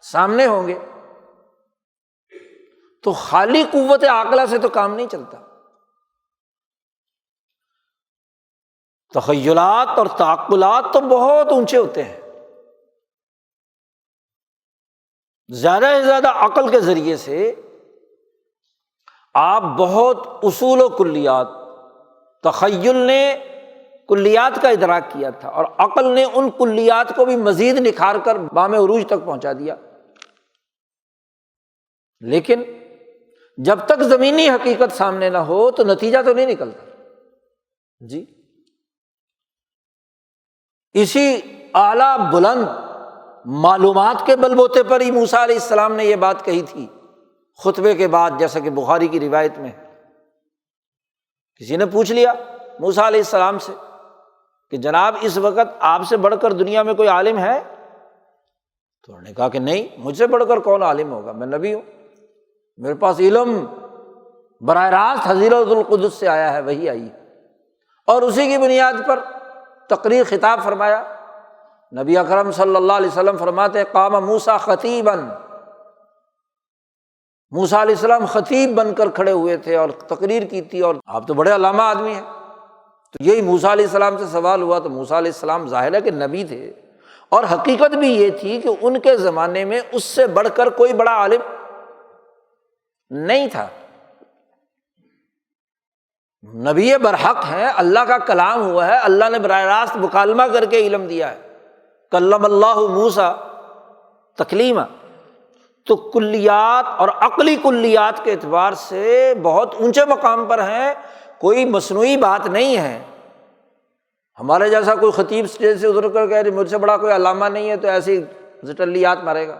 سامنے ہوں گے، تو خالی قوت عاقلہ سے تو کام نہیں چلتا۔ تخیلات اور تعقلات تو بہت اونچے ہوتے ہیں، زیادہ سے زیادہ عقل کے ذریعے سے آپ بہت اصول و کلیات، تخیل نے کلیات کا ادراک کیا تھا اور عقل نے ان کلیات کو بھی مزید نکھار کر بام عروج تک پہنچا دیا، لیکن جب تک زمینی حقیقت سامنے نہ ہو تو نتیجہ تو نہیں نکلتا۔ جی اسی اعلیٰ بلند معلومات کے بل بوتے پر ہی موسیٰ علیہ السلام نے یہ بات کہی تھی خطبے کے بعد، جیسا کہ بخاری کی روایت میں کسی نے پوچھ لیا موسیٰ علیہ السلام سے کہ جناب اس وقت آپ سے بڑھ کر دنیا میں کوئی عالم ہے؟ تو انہوں نے کہا کہ نہیں، مجھ سے بڑھ کر کون عالم ہوگا، میں نبی ہوں، میرے پاس علم براہ راست حضرت القدس سے آیا ہے، وہی آئی ہے، اور اسی کی بنیاد پر تقریر خطاب فرمایا۔ نبی اکرم صلی اللہ علیہ وسلم فرماتے قام موسیٰ خطیباً، موسیٰ علیہ السلام خطیب بن کر کھڑے ہوئے تھے اور تقریر کی تھی، اور آپ تو بڑے علامہ آدمی ہیں۔ تو یہی موسیٰ علیہ السلام سے سوال ہوا تو موسیٰ علیہ السلام ظاہر ہے کہ نبی تھے، اور حقیقت بھی یہ تھی کہ ان کے زمانے میں اس سے بڑھ کر کوئی بڑا عالم نہیں تھا۔ نبی برحق ہیں، اللہ کا کلام ہوا ہے، اللہ نے براہ راست مکالمہ کر کے علم دیا ہے، کلم اللہ موسیٰ تکلیما۔ تو کلیات اور عقلی کلیات کے اعتبار سے بہت اونچے مقام پر ہیں، کوئی مصنوعی بات نہیں ہے۔ ہمارے جیسا کوئی خطیب اسٹیج سے ادھر کر کہ مجھ سے بڑا کوئی علامہ نہیں ہے تو ایسی زٹلیات مارے گا۔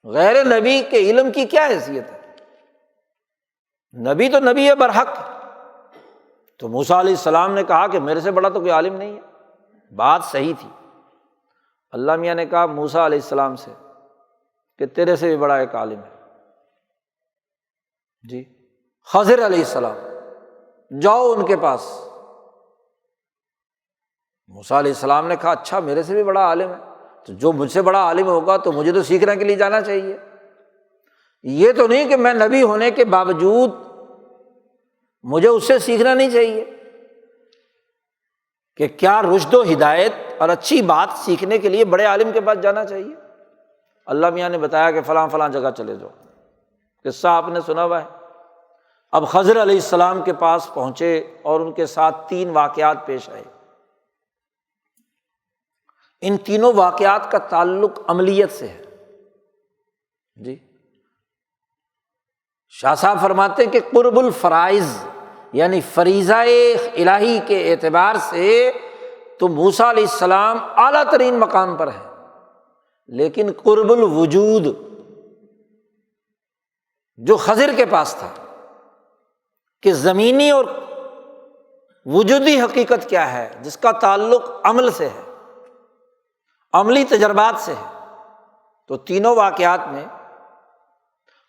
غیر نبی کے علم کی کیا حیثیت ہے؟ نبی تو نبی ہے برحق۔ تو موسیٰ علیہ السلام نے کہا کہ میرے سے بڑا تو کوئی عالم نہیں ہے، بات صحیح تھی۔ اللہ میاں نے کہا موسیٰ علیہ السلام سے کہ تیرے سے بھی بڑا ایک عالم ہے۔ جی خضر علیہ السلام، جاؤ ان کے پاس۔ موسیٰ علیہ السلام نے کہا اچھا میرے سے بھی بڑا عالم ہے، تو جو مجھ سے بڑا عالم ہوگا تو مجھے تو سیکھنے کے لیے جانا چاہیے۔ یہ تو نہیں کہ میں نبی ہونے کے باوجود مجھے اس سے سیکھنا نہیں چاہیے، کہ کیا رشد و ہدایت اور اچھی بات سیکھنے کے لیے بڑے عالم کے پاس جانا چاہیے۔ اللہ میاں نے بتایا کہ فلاں فلاں جگہ چلے جاؤ، قصہ آپ نے سنا ہوا ہے۔ اب خضر علیہ السلام کے پاس پہنچے اور ان کے ساتھ 3 واقعات پیش آئے۔ ان تینوں واقعات کا تعلق عملیت سے ہے۔ جی شاہ صاحب فرماتے ہیں کہ قرب الفرائض یعنی فریضہ الہی کے اعتبار سے تو موسیٰ علیہ السلام اعلیٰ ترین مقام پر ہے، لیکن قرب الوجود جو خضر کے پاس تھا کہ زمینی اور وجودی حقیقت کیا ہے جس کا تعلق عمل سے ہے، عملی تجربات سے ہے، تو تینوں واقعات میں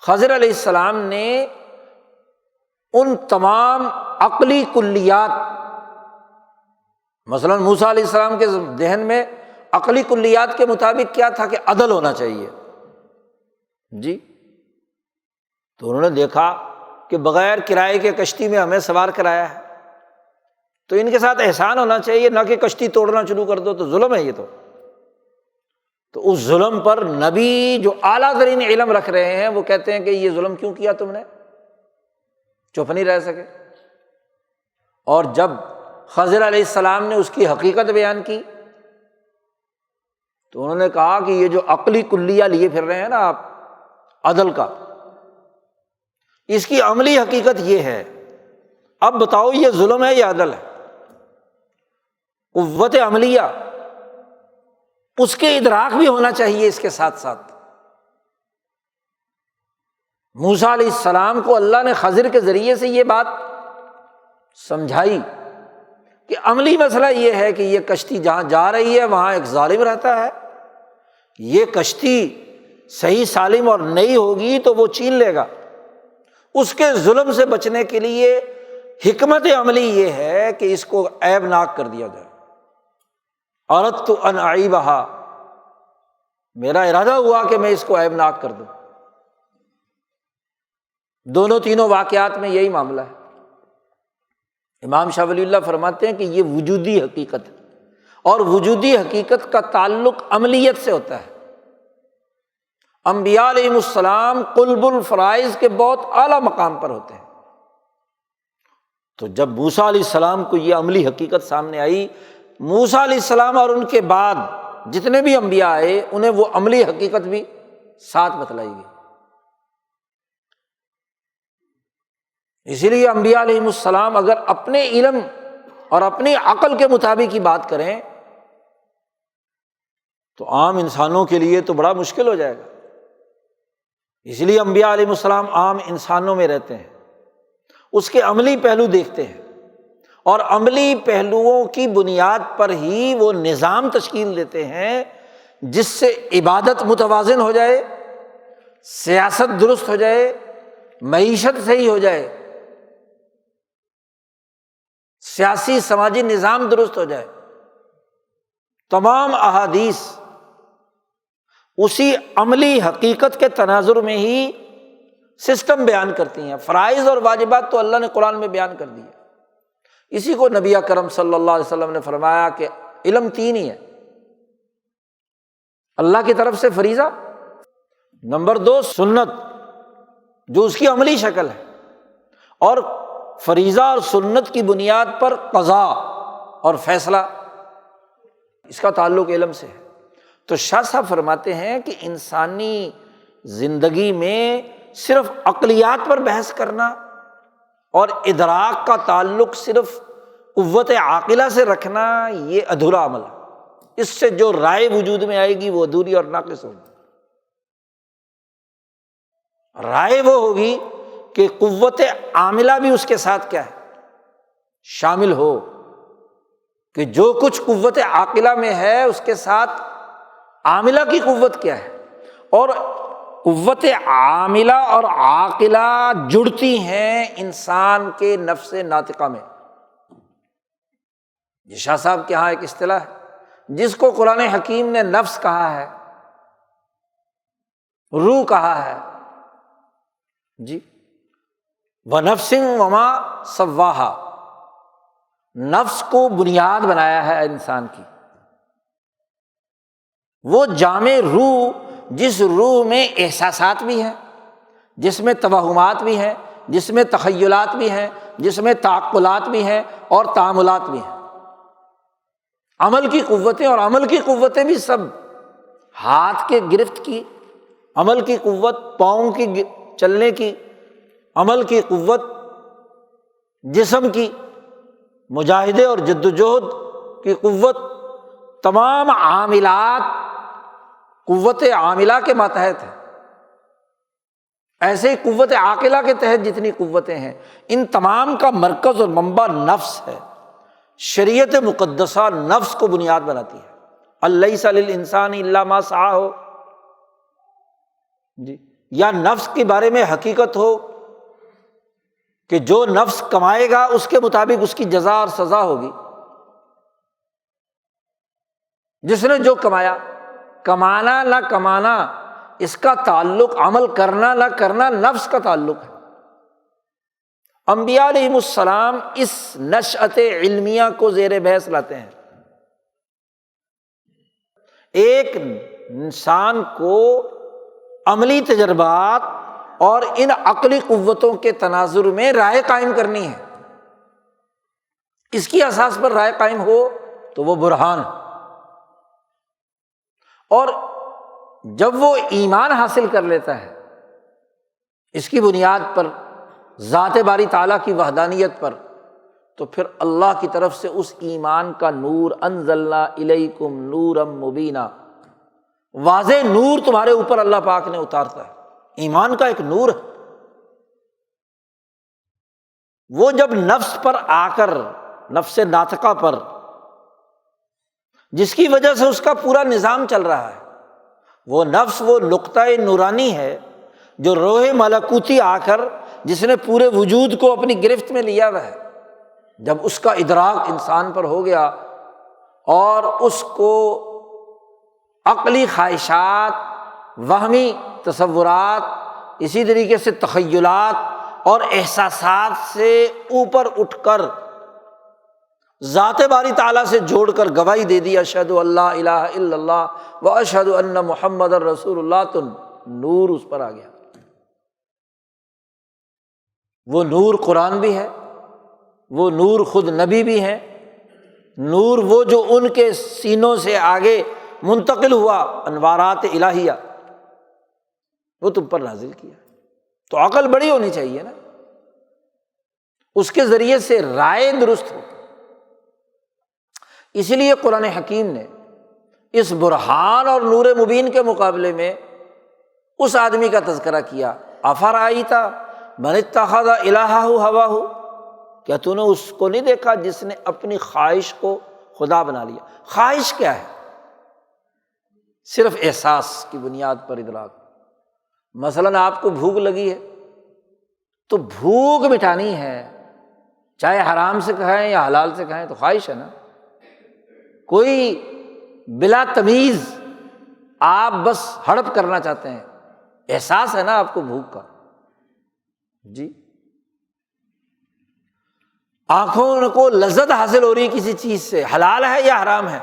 خضر علیہ السلام نے ان تمام عقلی کلیات، مثلاً موسیٰ علیہ السلام کے ذہن میں عقلی کلیات کے مطابق کیا تھا کہ عدل ہونا چاہیے۔ جی تو انہوں نے دیکھا کہ بغیر کرائے کے کشتی میں ہمیں سوار کرایا ہے، تو ان کے ساتھ احسان ہونا چاہیے، نہ کہ کشتی توڑنا شروع کر دو، تو ظلم ہے یہ تو اس ظلم پر نبی جو اعلیٰ ترین علم رکھ رہے ہیں وہ کہتے ہیں کہ یہ ظلم کیوں کیا تم نے؟ چپ نہیں رہ سکے۔ اور جب خضر علیہ السلام نے اس کی حقیقت بیان کی تو انہوں نے کہا کہ یہ جو عقلی کلیہ لیے پھر رہے ہیں نا آپ عدل کا، اس کی عملی حقیقت یہ ہے، اب بتاؤ یہ ظلم ہے یا عدل ہے؟ قوت عملیہ اس کے ادراک بھی ہونا چاہیے اس کے ساتھ ساتھ۔ موسیٰ علیہ السلام کو اللہ نے خضر کے ذریعے سے یہ بات سمجھائی کہ عملی مسئلہ یہ ہے کہ یہ کشتی جہاں جا رہی ہے وہاں ایک ظالم رہتا ہے، یہ کشتی صحیح سالم اور نئی ہوگی تو وہ چھین لے گا، اس کے ظلم سے بچنے کے لیے حکمت عملی یہ ہے کہ اس کو عیب ناک کر دیا جائے۔ اردت ان اعیبھا، میرا ارادہ ہوا کہ میں اس کو عیب ناک کر دوں۔ دونوں تینوں واقعات میں یہی معاملہ ہے۔ امام شاہ ولی اللہ فرماتے ہیں کہ یہ وجودی حقیقت ہے، اور وجودی حقیقت کا تعلق عملیت سے ہوتا ہے۔ انبیاء علیہم السلام قلب الفرائض کے بہت اعلیٰ مقام پر ہوتے ہیں۔ تو جب موسیٰ علیہ السلام کو یہ عملی حقیقت سامنے آئی، موسیٰ علیہ السلام اور ان کے بعد جتنے بھی انبیاء آئے انہیں وہ عملی حقیقت بھی ساتھ بتلائی گئی۔ اسی لیے انبیاء علیہم السلام اگر اپنے علم اور اپنی عقل کے مطابق ہی بات کریں تو عام انسانوں کے لیے تو بڑا مشکل ہو جائے گا۔ اس لیے انبیاء علیہم السلام عام انسانوں میں رہتے ہیں، اس کے عملی پہلو دیکھتے ہیں، اور عملی پہلوؤں کی بنیاد پر ہی وہ نظام تشکیل دیتے ہیں جس سے عبادت متوازن ہو جائے، سیاست درست ہو جائے، معیشت صحیح ہو جائے، سیاسی سماجی نظام درست ہو جائے۔ تمام احادیث اسی عملی حقیقت کے تناظر میں ہی سسٹم بیان کرتی ہیں۔ فرائض اور واجبات تو اللہ نے قرآن میں بیان کر دی ہے۔ اسی کو نبی اکرم صلی اللہ علیہ وسلم نے فرمایا کہ علم 3 ہی ہے، اللہ کی طرف سے فریضہ، نمبر 2 سنت جو اس کی عملی شکل ہے، اور فریضہ اور سنت کی بنیاد پر قضاء اور فیصلہ، اس کا تعلق علم سے ہے۔ تو شاہ صاحب فرماتے ہیں کہ انسانی زندگی میں صرف عقلیات پر بحث کرنا اور ادراک کا تعلق صرف قوت عاقلہ سے رکھنا یہ ادھورا عمل ہے۔ اس سے جو رائے وجود میں آئے گی وہ ادھوری اور ناقص ہوگی۔ رائے وہ ہوگی کہ قوت عاملہ بھی اس کے ساتھ کیا ہے، شامل ہو، کہ جو کچھ قوت عاقلہ میں ہے اس کے ساتھ عاملہ کی قوت کیا ہے، اور قوت عاملہ اور عاقلہ جڑتی ہیں انسان کے نفس ناطقہ میں۔ یہ شاہ صاحب کے یہاں ایک اصطلاح ہے جس کو قرآن حکیم نے نفس کہا ہے، روح کہا ہے جی، وَنَفْسٍ وَمَا سَوَّاهَا، نفس کو بنیاد بنایا ہے انسان کی، وہ جامع روح جس روح میں احساسات بھی ہیں، جس میں توہمات بھی ہیں، جس میں تخیلات بھی ہیں، جس میں تعقلات بھی ہیں اور تعاملات بھی ہیں، عمل کی قوتیں، اور عمل کی قوتیں بھی سب ہاتھ کے گرفت کی عمل کی قوت، پاؤں کی چلنے کی عمل کی قوت، جسم کی مجاہدے اور جدوجہد کی قوت، تمام عاملات قوت عاملہ کے ماتحت ہے۔ ایسے ہی قوت عاقلہ کے تحت جتنی قوتیں ہیں، ان تمام کا مرکز اور منبع نفس ہے۔ شریعت مقدسہ نفس کو بنیاد بناتی ہے۔ الیس للانسان الا ما سعی جی، یا نفس کے بارے میں حقیقت ہو کہ جو نفس کمائے گا اس کے مطابق اس کی جزا اور سزا ہوگی۔ جس نے جو کمایا، کمانا نہ کمانا اس کا تعلق، عمل کرنا نہ کرنا نفس کا تعلق ہے۔ انبیاء علیہم السلام اس نشأت علمیہ کو زیر بحث لاتے ہیں۔ ایک انسان کو عملی تجربات اور ان عقلی قوتوں کے تناظر میں رائے قائم کرنی ہے۔ اس کی اساس پر رائے قائم ہو تو وہ برہان ہے، اور جب وہ ایمان حاصل کر لیتا ہے اس کی بنیاد پر، ذات باری تعالیٰ کی وحدانیت پر، تو پھر اللہ کی طرف سے اس ایمان کا نور، انزلنا الیکم نورا مبینا، واضح نور تمہارے اوپر اللہ پاک نے اتارتا ہے۔ ایمان کا ایک نور ہے، وہ جب نفس پر آ کر، نفس ناطقہ پر، جس کی وجہ سے اس کا پورا نظام چل رہا ہے، وہ نفس وہ نقطۂ نورانی ہے جو روح ملکوتی آ کر جس نے پورے وجود کو اپنی گرفت میں لیا ہوا ہے۔ جب اس کا ادراک انسان پر ہو گیا اور اس کو عقلی خواہشات، وہمی تصورات، اسی طریقے سے تخیلات اور احساسات سے اوپر اٹھ کر ذات باری تعالیٰ سے جوڑ کر گواہی دے دی، اشہد ان لا الہ الا اللہ و اشہد ان محمد رسول اللہ، تو نور اس پر آ گیا۔ وہ نور قرآن بھی ہے، وہ نور خود نبی بھی ہیں، نور وہ جو ان کے سینوں سے آگے منتقل ہوا، انوارات الہیہ، وہ تم پر نازل کیا۔ تو عقل بڑی ہونی چاہیے نا، اس کے ذریعے سے رائے درست ہو۔ اس لیے قرآن حکیم نے اس برہان اور نور مبین کے مقابلے میں اس آدمی کا تذکرہ کیا، افرأیت من اتخذ الہہ ہواہ، کیا تو نے اس کو نہیں دیکھا جس نے اپنی خواہش کو خدا بنا لیا؟ خواہش کیا ہے؟ صرف احساس کی بنیاد پر ادراک۔ مثلاً آپ کو بھوک لگی ہے تو بھوک مٹانی ہے، چاہے حرام سے کھائیں یا حلال سے کھائیں، تو خواہش ہے نا۔ کوئی بلا تمیز آپ بس ہڑپ کرنا چاہتے ہیں، احساس ہے نا آپ کو بھوک کا جی۔ آنکھوں کو لذت حاصل ہو رہی ہے کسی چیز سے، حلال ہے یا حرام ہے،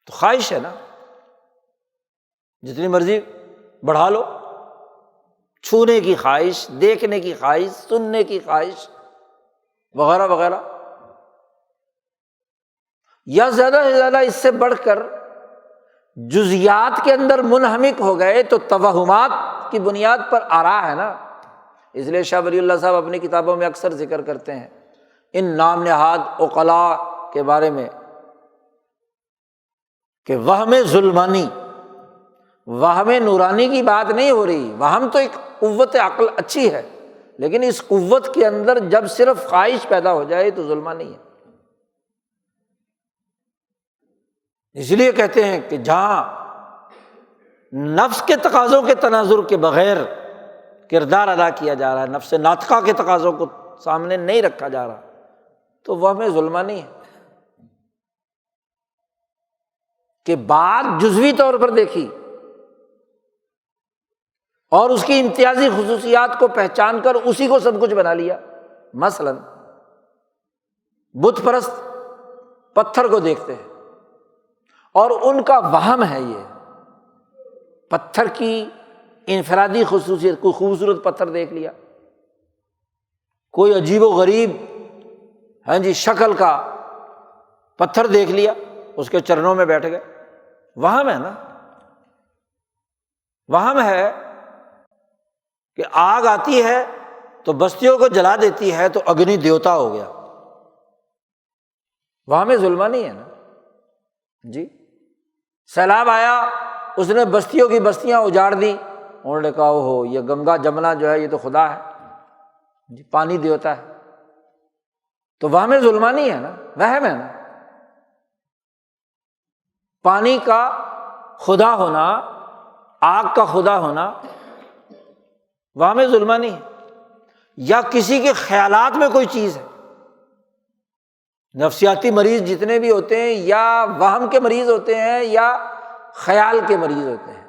تو خواہش ہے نا، جتنی مرضی بڑھا لو، چھونے کی خواہش، دیکھنے کی خواہش، سننے کی خواہش وغیرہ وغیرہ، یا زیادہ سے زیادہ اس سے بڑھ کر جزیات کے اندر منہمک ہو گئے تو توہمات کی بنیاد پر آرا ہے نا۔ اس لیے شاہ ولی اللہ صاحب اپنی کتابوں میں اکثر ذکر کرتے ہیں ان نام نہاد عقلاء کے بارے میں کہ وہم ظلمانی، وہم نورانی کی بات نہیں ہو رہی۔ وہم تو ایک قوت عقل اچھی ہے، لیکن اس قوت کے اندر جب صرف خواہش پیدا ہو جائے تو ظلمانی ہے۔ اس لیے کہتے ہیں کہ جہاں نفس کے تقاضوں کے تناظر کے بغیر کردار ادا کیا جا رہا ہے، نفس ناطقہ کے تقاضوں کو سامنے نہیں رکھا جا رہا، تو وہ ہمیں ظلمانی ہے کہ بات جزوی طور پر دیکھی اور اس کی امتیازی خصوصیات کو پہچان کر اسی کو سب کچھ بنا لیا۔ مثلاً بت پرست پتھر کو دیکھتے ہیں اور ان کا وہم ہے یہ پتھر کی انفرادی خصوصیت، کوئی خوبصورت پتھر دیکھ لیا، کوئی عجیب و غریب شکل کا پتھر دیکھ لیا، اس کے چرنوں میں بیٹھ گئے۔ وہم ہے نا، وہم ہے کہ آگ آتی ہے تو بستیوں کو جلا دیتی ہے تو اگنی دیوتا ہو گیا، وہم ظلمانی ہے نا جی۔ سیلاب آیا، اس نے بستیوں کی بستیاں اجاڑ دی، انہوں نے کہا ہو یہ گنگا جمنا جو ہے یہ تو خدا ہے جی، پانی دیوتا ہے، تو وہم ظلمانی ہے نا، وہم ہے نا۔ پانی کا خدا ہونا، آگ کا خدا ہونا وہم ظلمانی ہے، یا کسی کے خیالات میں کوئی چیز ہے۔ نفسیاتی مریض جتنے بھی ہوتے ہیں یا وہم کے مریض ہوتے ہیں یا خیال کے مریض ہوتے ہیں،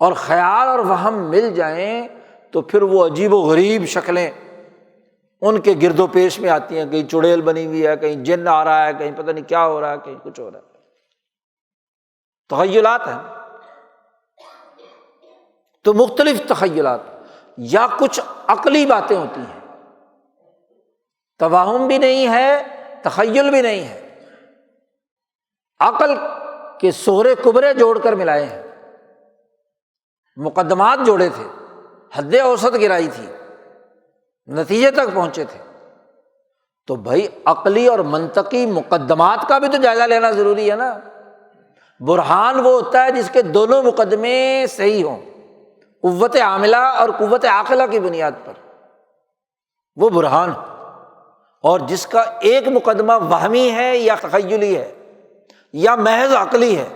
اور خیال اور وہم مل جائیں تو پھر وہ عجیب و غریب شکلیں ان کے گرد و پیش میں آتی ہیں، کہیں چڑیل بنی ہوئی ہے، کہیں جن آ رہا ہے، کہیں پتہ نہیں کیا ہو رہا ہے، کہیں کچھ ہو رہا ہے، تخیلات ہیں۔ تو مختلف تخیلات یا کچھ عقلی باتیں ہوتی ہیں، توہم بھی نہیں ہے، تخیل بھی نہیں ہے، عقل کے سہرے کبرے جوڑ کر ملائے ہیں، مقدمات جوڑے تھے، حد اوسط گرائی تھی، نتیجے تک پہنچے تھے۔ تو بھائی عقلی اور منطقی مقدمات کا بھی تو جائزہ لینا ضروری ہے نا۔ برہان وہ ہوتا ہے جس کے دونوں مقدمے صحیح ہوں، قوت عاملہ اور قوت عاقلہ کی بنیاد پر، وہ برہان، اور جس کا ایک مقدمہ وہمی ہے یا تخیلی ہے یا محض عقلی ہے،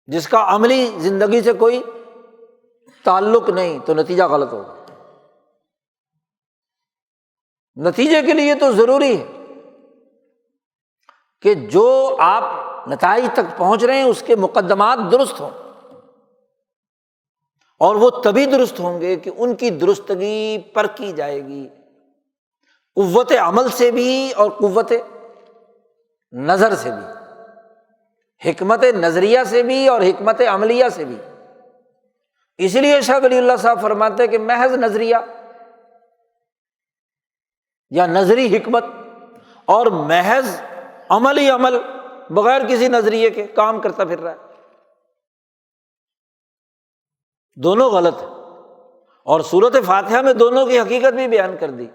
جس کا عملی زندگی سے کوئی تعلق نہیں، تو نتیجہ غلط ہوگا۔ نتیجے کے لیے تو ضروری ہے کہ جو آپ نتائج تک پہنچ رہے ہیں اس کے مقدمات درست ہوں، اور وہ تبھی درست ہوں گے کہ ان کی درستگی پرکھی جائے گی، قوت عمل سے بھی اور قوت نظر سے بھی، حکمت نظریہ سے بھی اور حکمت عملیہ سے بھی۔ اس لیے شاہ ولی اللہ صاحب فرماتے ہیں کہ محض نظریہ یا نظری حکمت اور محض عملی عمل بغیر کسی نظریے کے کام کرتا پھر رہا ہے، دونوں غلط ہیں۔ اور سورۃ فاتحہ میں دونوں کی حقیقت بھی بیان کر دی۔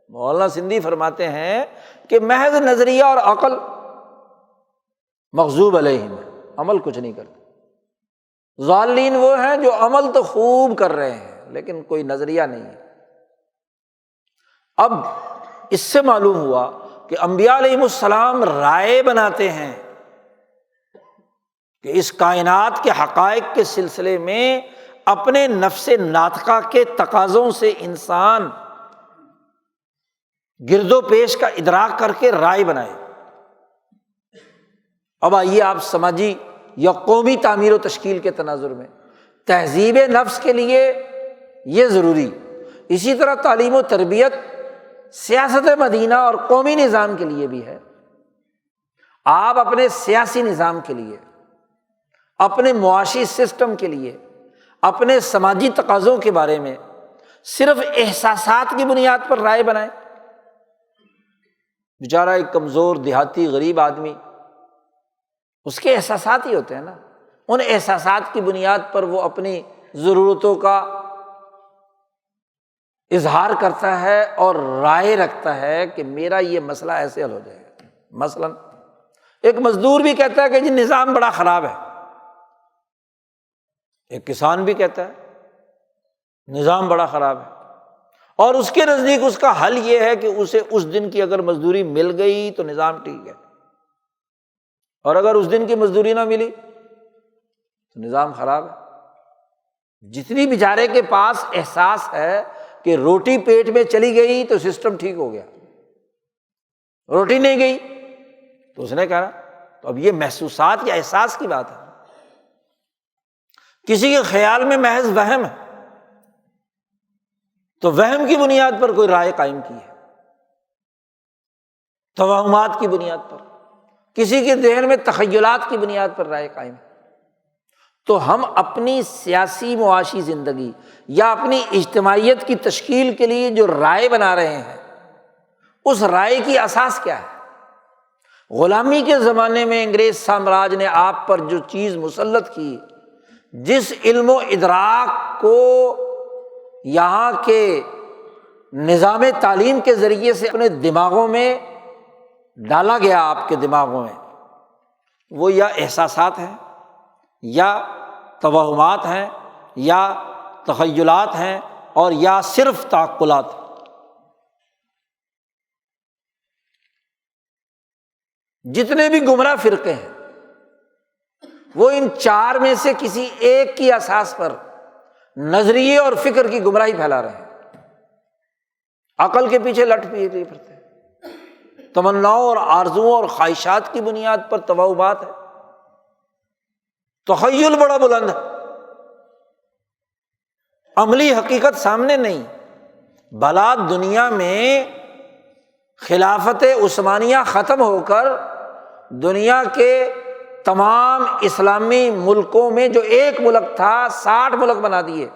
مولانا سندھی فرماتے ہیں کہ محض نظریہ اور عقل مغضوب علیہم، عمل کچھ نہیں کرتے۔ ضالین وہ ہیں جو عمل تو خوب کر رہے ہیں لیکن کوئی نظریہ نہیں ہے۔ اب اس سے معلوم ہوا کہ انبیاء علیہم السلام رائے بناتے ہیں کہ اس کائنات کے حقائق کے سلسلے میں اپنے نفس ناطقہ کے تقاضوں سے انسان گرد و پیش کا ادراک کر کے رائے بنائے۔ اب آئیے آپ سماجی یا قومی تعمیر و تشکیل کے تناظر میں تہذیب نفس کے لیے یہ ضروری، اسی طرح تعلیم و تربیت سیاست مدینہ اور قومی نظام کے لیے بھی ہے۔ آپ اپنے سیاسی نظام کے لیے، اپنے معاشی سسٹم کے لیے، اپنے سماجی تقاضوں کے بارے میں صرف احساسات کی بنیاد پر رائے بنائیں۔ بیچارہ ایک کمزور دیہاتی غریب آدمی اس کے احساسات ہی ہوتے ہیں نا، ان احساسات کی بنیاد پر وہ اپنی ضرورتوں کا اظہار کرتا ہے اور رائے رکھتا ہے کہ میرا یہ مسئلہ ایسے حل ہو جائے گا۔ مثلاً ایک مزدور بھی کہتا ہے کہ جی نظام بڑا خراب ہے، ایک کسان بھی کہتا ہے نظام بڑا خراب ہے، اور اس کے نزدیک اس کا حل یہ ہے کہ اسے اس دن کی اگر مزدوری مل گئی تو نظام ٹھیک ہے، اور اگر اس دن کی مزدوری نہ ملی تو نظام خراب ہے۔ جتنی بیچارے کے پاس احساس ہے کہ روٹی پیٹ میں چلی گئی تو سسٹم ٹھیک ہو گیا، روٹی نہیں گئی تو اس نے کہا، تو اب یہ محسوسات یا احساس کی بات ہے، کسی کے خیال میں محض وہم ہے تو وہم کی بنیاد پر کوئی رائے قائم کی ہے، توہمات کی بنیاد پر، کسی کے ذہن میں تخیلات کی بنیاد پر رائے قائم ہے۔ تو ہم اپنی سیاسی معاشی زندگی یا اپنی اجتماعیت کی تشکیل کے لیے جو رائے بنا رہے ہیں، اس رائے کی اساس کیا ہے؟ غلامی کے زمانے میں انگریز سامراج نے آپ پر جو چیز مسلط کی، جس علم و ادراک کو یہاں کے نظام تعلیم کے ذریعے سے اپنے دماغوں میں ڈالا گیا، آپ کے دماغوں میں، وہ یا احساسات ہیں یا توہمات ہیں یا تخیلات ہیں اور یا صرف تعقلات۔ جتنے بھی گمراہ فرقے ہیں وہ ان چار میں سے کسی ایک کی اساس پر نظریے اور فکر کی گمراہی پھیلا رہے ہیں، عقل کے پیچھے لٹ پھرتے ہیں، تمناؤں اور آرزوؤں اور خواہشات کی بنیاد پر توہمات ہے، تخیل بڑا بلند ہے، عملی حقیقت سامنے نہیں۔ بھلا دنیا میں خلافت عثمانیہ ختم ہو کر دنیا کے تمام اسلامی ملکوں میں جو ایک ملک تھا 60 ملک بنا دیے،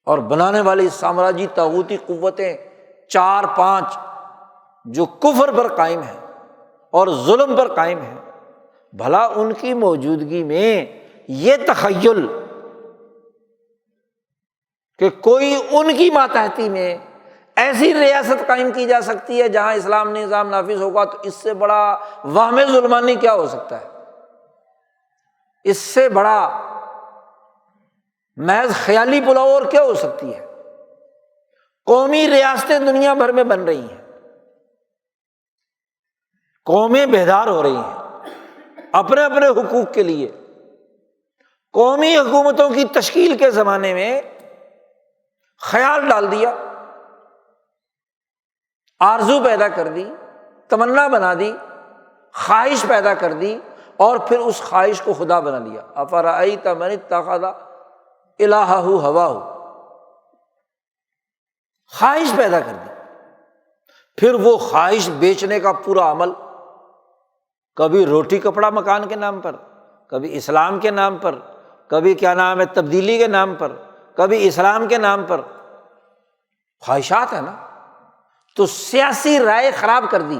اور بنانے والی سامراجی طاغوتی قوتیں 4-5 جو کفر پر قائم ہیں اور ظلم پر قائم ہیں، بھلا ان کی موجودگی میں یہ تخیل کہ کوئی ان کی ماتحتی میں ایسی ریاست قائم کی جا سکتی ہے جہاں اسلام نظام نافذ ہوگا، تو اس سے بڑا وہم ظلمانی کیا ہو سکتا ہے؟ اس سے بڑا محض خیالی پلاؤ اور کیا ہو سکتی ہے؟ قومی ریاستیں دنیا بھر میں بن رہی ہیں، قومیں بیدار ہو رہی ہیں اپنے اپنے حقوق کے لیے۔ قومی حکومتوں کی تشکیل کے زمانے میں خیال ڈال دیا، آرزو پیدا کر دی، تمنا بنا دی، خواہش پیدا کر دی، اور پھر اس خواہش کو خدا بنا لیا۔ افرأیت من اتخذ الہہ ہواہ، خواہش پیدا کر دی، پھر وہ خواہش بیچنے کا پورا عمل، کبھی روٹی کپڑا مکان کے نام پر، کبھی اسلام کے نام پر، کبھی کیا نام ہے تبدیلی کے نام پر، کبھی اسلام کے نام پر، خواہشات ہے نا۔ تو سیاسی رائے خراب کر دی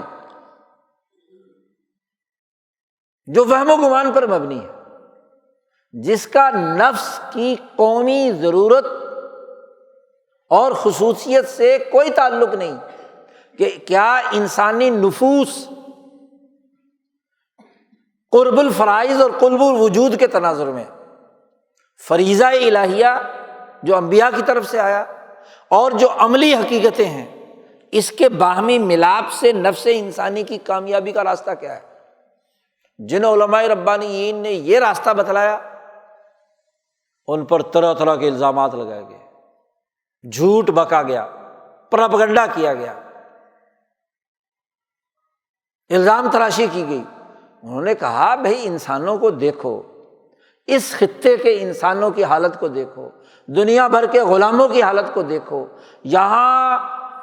جو وہم و گمان پر مبنی ہے، جس کا نفس کی قومی ضرورت اور خصوصیت سے کوئی تعلق نہیں، کہ کیا انسانی نفوس قرب الفرائض اور قرب الوجود کے تناظر میں فریضہ الہیہ جو انبیاء کی طرف سے آیا اور جو عملی حقیقتیں ہیں، اس کے باہمی ملاپ سے نفس انسانی کی کامیابی کا راستہ کیا ہے؟ جن علماء ربانیین نے یہ راستہ بتلایا، ان پر طرح طرح کے الزامات لگائے گئے، جھوٹ بکا گیا، پروپیگنڈا کیا گیا، الزام تراشی کی گئی۔ انہوں نے کہا بھئی انسانوں کو دیکھو، اس خطے کے انسانوں کی حالت کو دیکھو، دنیا بھر کے غلاموں کی حالت کو دیکھو، یہاں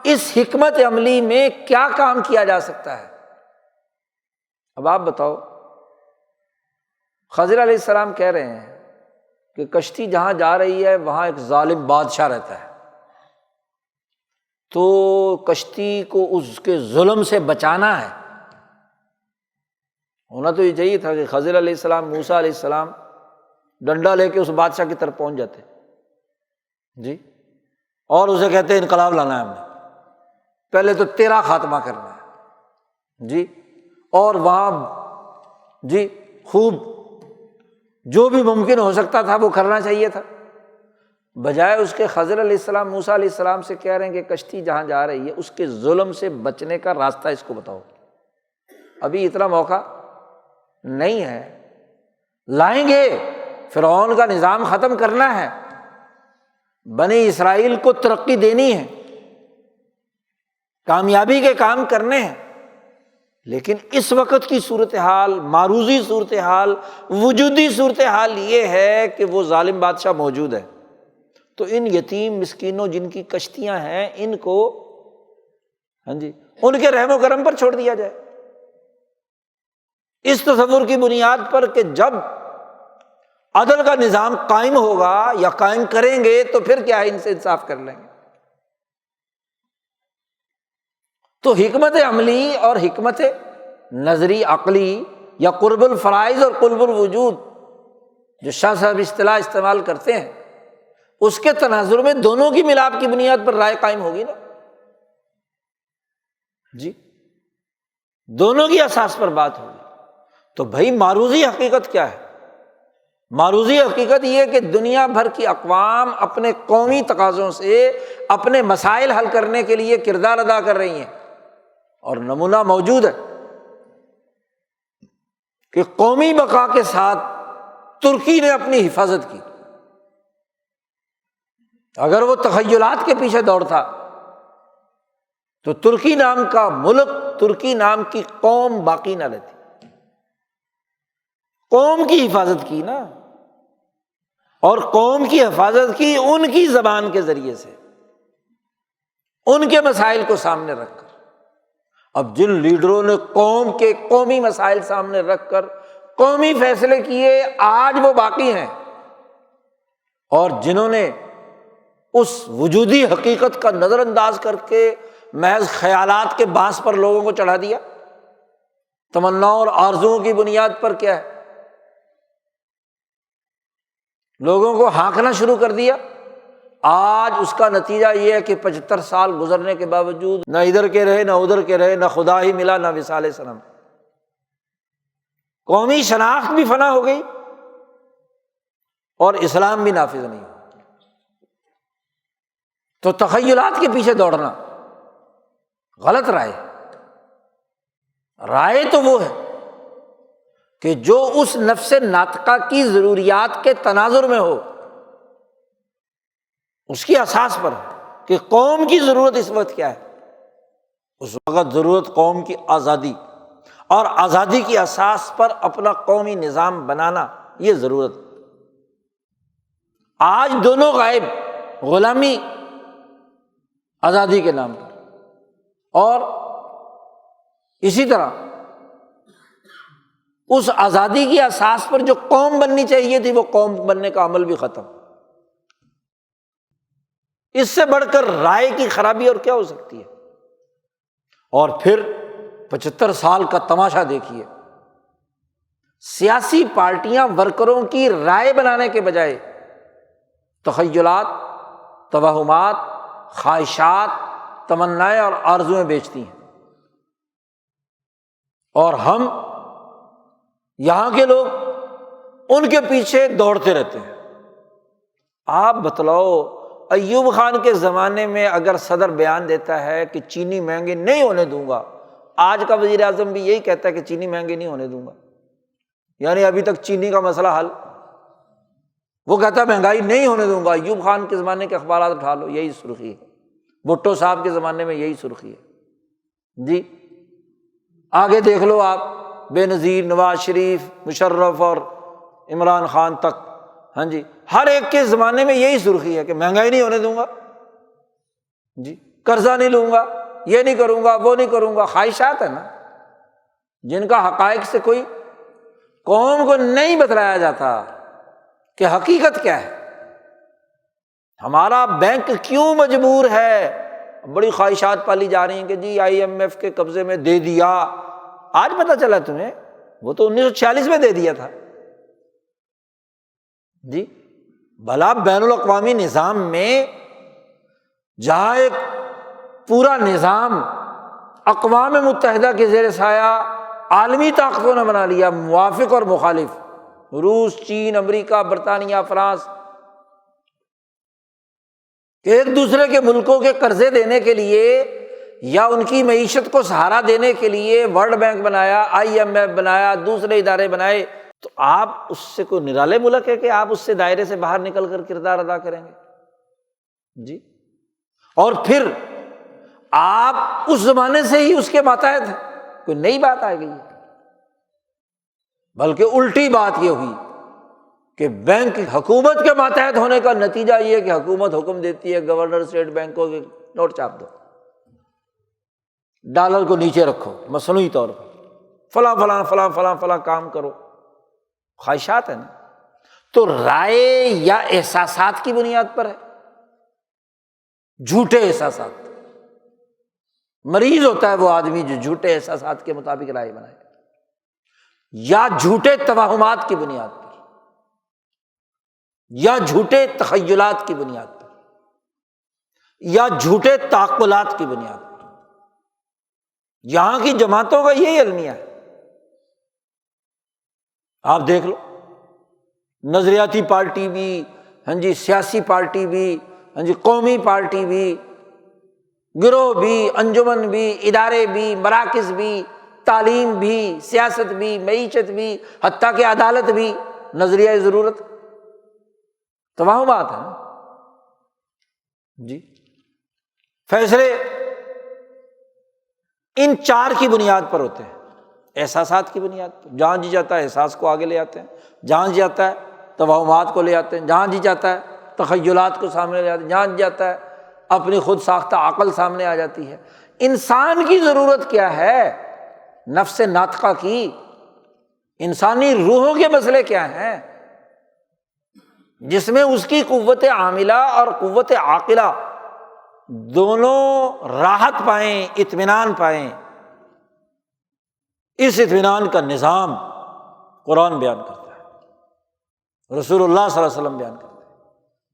اس حکمت عملی میں کیا کام کیا جا سکتا ہے؟ اب آپ بتاؤ، خضر علیہ السلام کہہ رہے ہیں کہ کشتی جہاں جا رہی ہے وہاں ایک ظالم بادشاہ رہتا ہے، تو کشتی کو اس کے ظلم سے بچانا ہے، ہونا تو یہ چاہیے تھا کہ خضر علیہ السلام، موسیٰ علیہ السلام ڈنڈا لے کے اس بادشاہ کی طرف پہنچ جاتے جی، اور اسے کہتے ہیں انقلاب لانا ہے ہم نے، پہلے تو تیرا خاتمہ کرنا ہے جی، اور وہاں جی خوب جو بھی ممکن ہو سکتا تھا وہ کرنا چاہیے تھا، بجائے اس کے خضر علیہ السلام موسیٰ علیہ السلام سے کہہ رہے ہیں کہ کشتی جہاں جا رہی ہے اس کے ظلم سے بچنے کا راستہ اس کو بتاؤ، ابھی اتنا موقع نہیں ہے، لائیں گے، فرعون کا نظام ختم کرنا ہے، بنی اسرائیل کو ترقی دینی ہے، کامیابی کے کام کرنے ہیں، لیکن اس وقت کی صورتحال، معروضی صورتحال، وجودی صورتحال یہ ہے کہ وہ ظالم بادشاہ موجود ہے، تو ان یتیم مسکینوں جن کی کشتیاں ہیں ان کو ہاں جی ان کے رحم و کرم پر چھوڑ دیا جائے، اس تصور کی بنیاد پر کہ جب عدل کا نظام قائم ہوگا یا قائم کریں گے تو پھر کیا ہے، ان سے انصاف کر لیں گے۔ تو حکمت عملی اور حکمت نظری عقلی یا قرب الفرائض اور قرب الوجود جو شاہ صاحب اصطلاح استعمال کرتے ہیں، اس کے تناظر میں دونوں کی ملاپ کی بنیاد پر رائے قائم ہوگی نا جی، دونوں کی اساس پر بات ہوگی۔ تو بھائی معروضی حقیقت کیا ہے؟ معروضی حقیقت یہ کہ دنیا بھر کی اقوام اپنے قومی تقاضوں سے اپنے مسائل حل کرنے کے لیے کردار ادا کر رہی ہیں، اور نمونہ موجود ہے کہ قومی بقا کے ساتھ ترکی نے اپنی حفاظت کی۔ اگر وہ تخیلات کے پیچھے دوڑتا تو ترکی نام کا ملک، ترکی نام کی قوم باقی نہ رہتی۔ قوم کی حفاظت کی نا، اور قوم کی حفاظت کی ان کی زبان کے ذریعے سے، ان کے مسائل کو سامنے رکھ کر۔ اب جن لیڈروں نے قوم کے قومی مسائل سامنے رکھ کر قومی فیصلے کیے، آج وہ باقی ہیں، اور جنہوں نے اس وجودی حقیقت کا نظر انداز کر کے محض خیالات کے بانس پر لوگوں کو چڑھا دیا، تمناؤں اور آرزوؤں کی بنیاد پر کیا ہے لوگوں کو ہانکنا شروع کر دیا، آج اس کا نتیجہ یہ ہے کہ 75 سال گزرنے کے باوجود نہ ادھر کے رہے نہ ادھر کے رہے، نہ خدا ہی ملا نہ وصال صنم، قومی شناخت بھی فنا ہو گئی اور اسلام بھی نافذ نہیں ہوا۔ تو تخیلات کے پیچھے دوڑنا غلط رائے تو وہ ہے کہ جو اس نفس ناطقہ کی ضروریات کے تناظر میں ہو، اس کی اساس پر کہ قوم کی ضرورت اس وقت کیا ہے، اس وقت ضرورت قوم کی آزادی، اور آزادی کی اساس پر اپنا قومی نظام بنانا، یہ ضرورت۔ آج دونوں غائب، غلامی آزادی کے نام پر، اور اسی طرح اس آزادی کی اساس پر جو قوم بننی چاہیے تھی وہ قوم بننے کا عمل بھی ختم۔ اس سے بڑھ کر رائے کی خرابی اور کیا ہو سکتی ہے؟ اور پھر 75 سال کا تماشا دیکھیے، سیاسی پارٹیاں ورکروں کی رائے بنانے کے بجائے تخیلات، توہمات، خواہشات، تمنائیں اور آرزویں بیچتی ہیں، اور ہم یہاں کے لوگ ان کے پیچھے دوڑتے رہتے ہیں۔ آپ بتلاؤ، ایوب خان کے زمانے میں اگر صدر بیان دیتا ہے کہ چینی مہنگی نہیں ہونے دوں گا، آج کا وزیر اعظم بھی یہی کہتا ہے کہ چینی مہنگی نہیں ہونے دوں گا، یعنی ابھی تک چینی کا مسئلہ حل، وہ کہتا ہے مہنگائی نہیں ہونے دوں گا۔ ایوب خان کے زمانے کے اخبارات اٹھا لو، یہی سرخی ہے، بھٹو صاحب کے زمانے میں یہی سرخی ہے جی، آگے دیکھ لو آپ، بے نظیر نواز شریف، مشرف اور عمران خان تک، ہاں جی، ہر ایک کے زمانے میں یہی سرخی ہے کہ مہنگائی نہیں ہونے دوں گا جی، قرضہ نہیں لوں گا، یہ نہیں کروں گا، وہ نہیں کروں گا۔ خواہشات ہے نا، جن کا حقائق سے کوئی قوم کو نہیں بتلایا جاتا کہ حقیقت کیا ہے۔ ہمارا بینک کیوں مجبور ہے؟ بڑی خواہشات پالی جا رہی ہیں کہ جی IMF کے قبضے میں دے دیا۔ آج پتہ چلا تمہیں وہ تو 1946 میں دے دیا تھا جی۔ بھلا بین الاقوامی نظام میں جہاں ایک پورا نظام اقوام متحدہ کے زیر سایہ عالمی طاقتوں نے بنا لیا، موافق اور مخالف، روس، چین، امریکہ، برطانیہ، فرانس، کہ ایک دوسرے کے ملکوں کے قرضے دینے کے لیے یا ان کی معیشت کو سہارا دینے کے لیے ورلڈ بینک بنایا، IMF بنایا، دوسرے ادارے بنائے، تو آپ اس سے کوئی نرالے ملک ہے کہ آپ اس سے دائرے سے باہر نکل کر کردار ادا کریں گے جی؟ اور پھر آپ اس زمانے سے ہی اس کے ماتحت ہیں، کوئی نئی بات آ گئی ہے؟ بلکہ الٹی بات یہ ہوئی کہ بینک حکومت کے ماتحت ہونے کا نتیجہ یہ ہے کہ حکومت حکم دیتی ہے گورنر اسٹیٹ بینکوں کے نوٹ چھاپ دو، ڈالر کو نیچے رکھو مصنوعی طور پر، فلاں فلاں فلاں فلاں فلاں کام کرو، خواہشات ہے نا۔ تو رائے یا احساسات کی بنیاد پر ہے، جھوٹے احساسات، مریض ہوتا ہے وہ آدمی جو جھوٹے احساسات کے مطابق رائے بنائے، یا جھوٹے توہمات کی بنیاد پر، یا جھوٹے تخیلات کی بنیاد پر، یا جھوٹے تعقلات کی بنیاد پر۔ یہاں کی جماعتوں کا یہی المیہ ہے، آپ دیکھ لو، نظریاتی پارٹی بھی، ہاں جی، سیاسی پارٹی بھی، ہاں جی، قومی پارٹی بھی، گروہ بھی، انجمن بھی، ادارے بھی، مراکز بھی، تعلیم بھی، سیاست بھی، معیشت بھی، حتیٰ کہ عدالت بھی، نظریہ ضرورت، توہمات ہیں جی۔ فیصلے ان چار کی بنیاد پر ہوتے ہیں، احساسات کی بنیاد پر، جہاں جی جاتا ہے احساس کو آگے لے آتے ہیں، جہاں جی جاتا ہے توہمات کو لے آتے ہیں، جہاں جی جاتا ہے تخیلات کو سامنے لے آتے ہیں، جہاں جی جاتا ہے اپنی خود ساختہ عقل سامنے آ جاتی ہے۔ انسان کی ضرورت کیا ہے؟ نفس ناطقہ کی، انسانی روحوں کے مسئلے کیا ہیں جس میں اس کی قوت عاملہ اور قوت عاقلہ دونوں راحت پائیں، اطمینان پائیں۔ اس اطمینان کا نظام قرآن بیان کرتا ہے، رسول اللہ صلی اللہ علیہ وسلم بیان کرتے ہیں،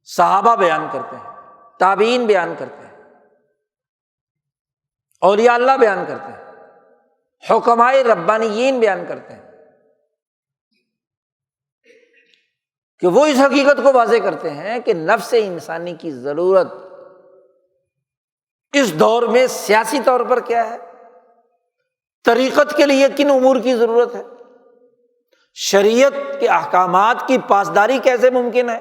صحابہ بیان کرتے ہیں، تابعین بیان کرتے ہیں، اولیاء اللہ بیان کرتے ہیں، حکمائے ربانیین بیان کرتے ہیں، کہ وہ اس حقیقت کو واضح کرتے ہیں کہ نفس انسانی کی ضرورت اس دور میں سیاسی طور پر کیا ہے، طریقت کے لیے کن امور کی ضرورت ہے، شریعت کے احکامات کی پاسداری کیسے ممکن ہے،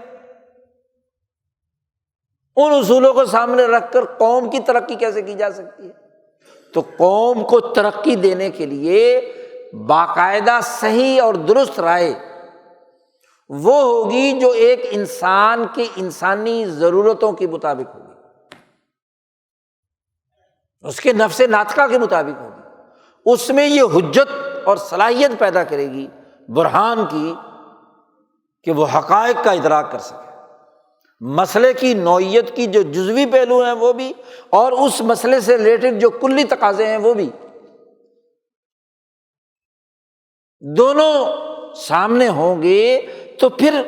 ان اصولوں کو سامنے رکھ کر قوم کی ترقی کیسے کی جا سکتی ہے۔ تو قوم کو ترقی دینے کے لیے باقاعدہ صحیح اور درست رائے وہ ہوگی جو ایک انسان کی انسانی ضرورتوں کے مطابق ہوگی، اس کے نفس ناطقہ کے مطابق ہوگی، اس میں یہ حجت اور صلاحیت پیدا کرے گی برہان کی کہ وہ حقائق کا ادراک کر سکے، مسئلے کی نوعیت کی جو جزوی پہلو ہیں وہ بھی، اور اس مسئلے سے ریلیٹڈ جو کلی تقاضے ہیں وہ بھی، دونوں سامنے ہوں گے تو پھر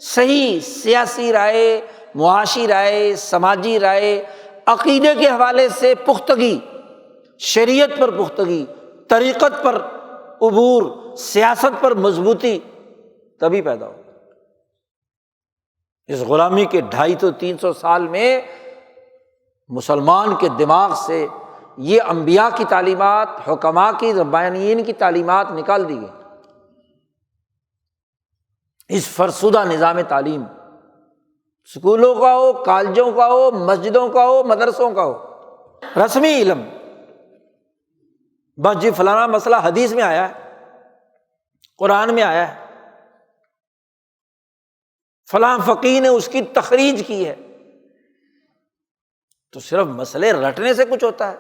صحیح سیاسی رائے، معاشی رائے، سماجی رائے، عقیدے کے حوالے سے پختگی، شریعت پر پختگی، طریقت پر عبور، سیاست پر مضبوطی تبھی پیدا ہو۔ اس غلامی کے 250-300 سال میں مسلمان کے دماغ سے یہ انبیاء کی تعلیمات، حکماء کی، ربانیین کی تعلیمات نکال دی گئی۔ اس فرسودہ نظام تعلیم، اسکولوں کا ہو، کالجوں کا ہو، مسجدوں کا ہو، مدرسوں کا ہو، رسمی علم، بس جی فلانا مسئلہ حدیث میں آیا ہے، قرآن میں آیا ہے، فلاں فقیہ نے اس کی تخریج کی ہے، تو صرف مسئلے رٹنے سے کچھ ہوتا ہے؟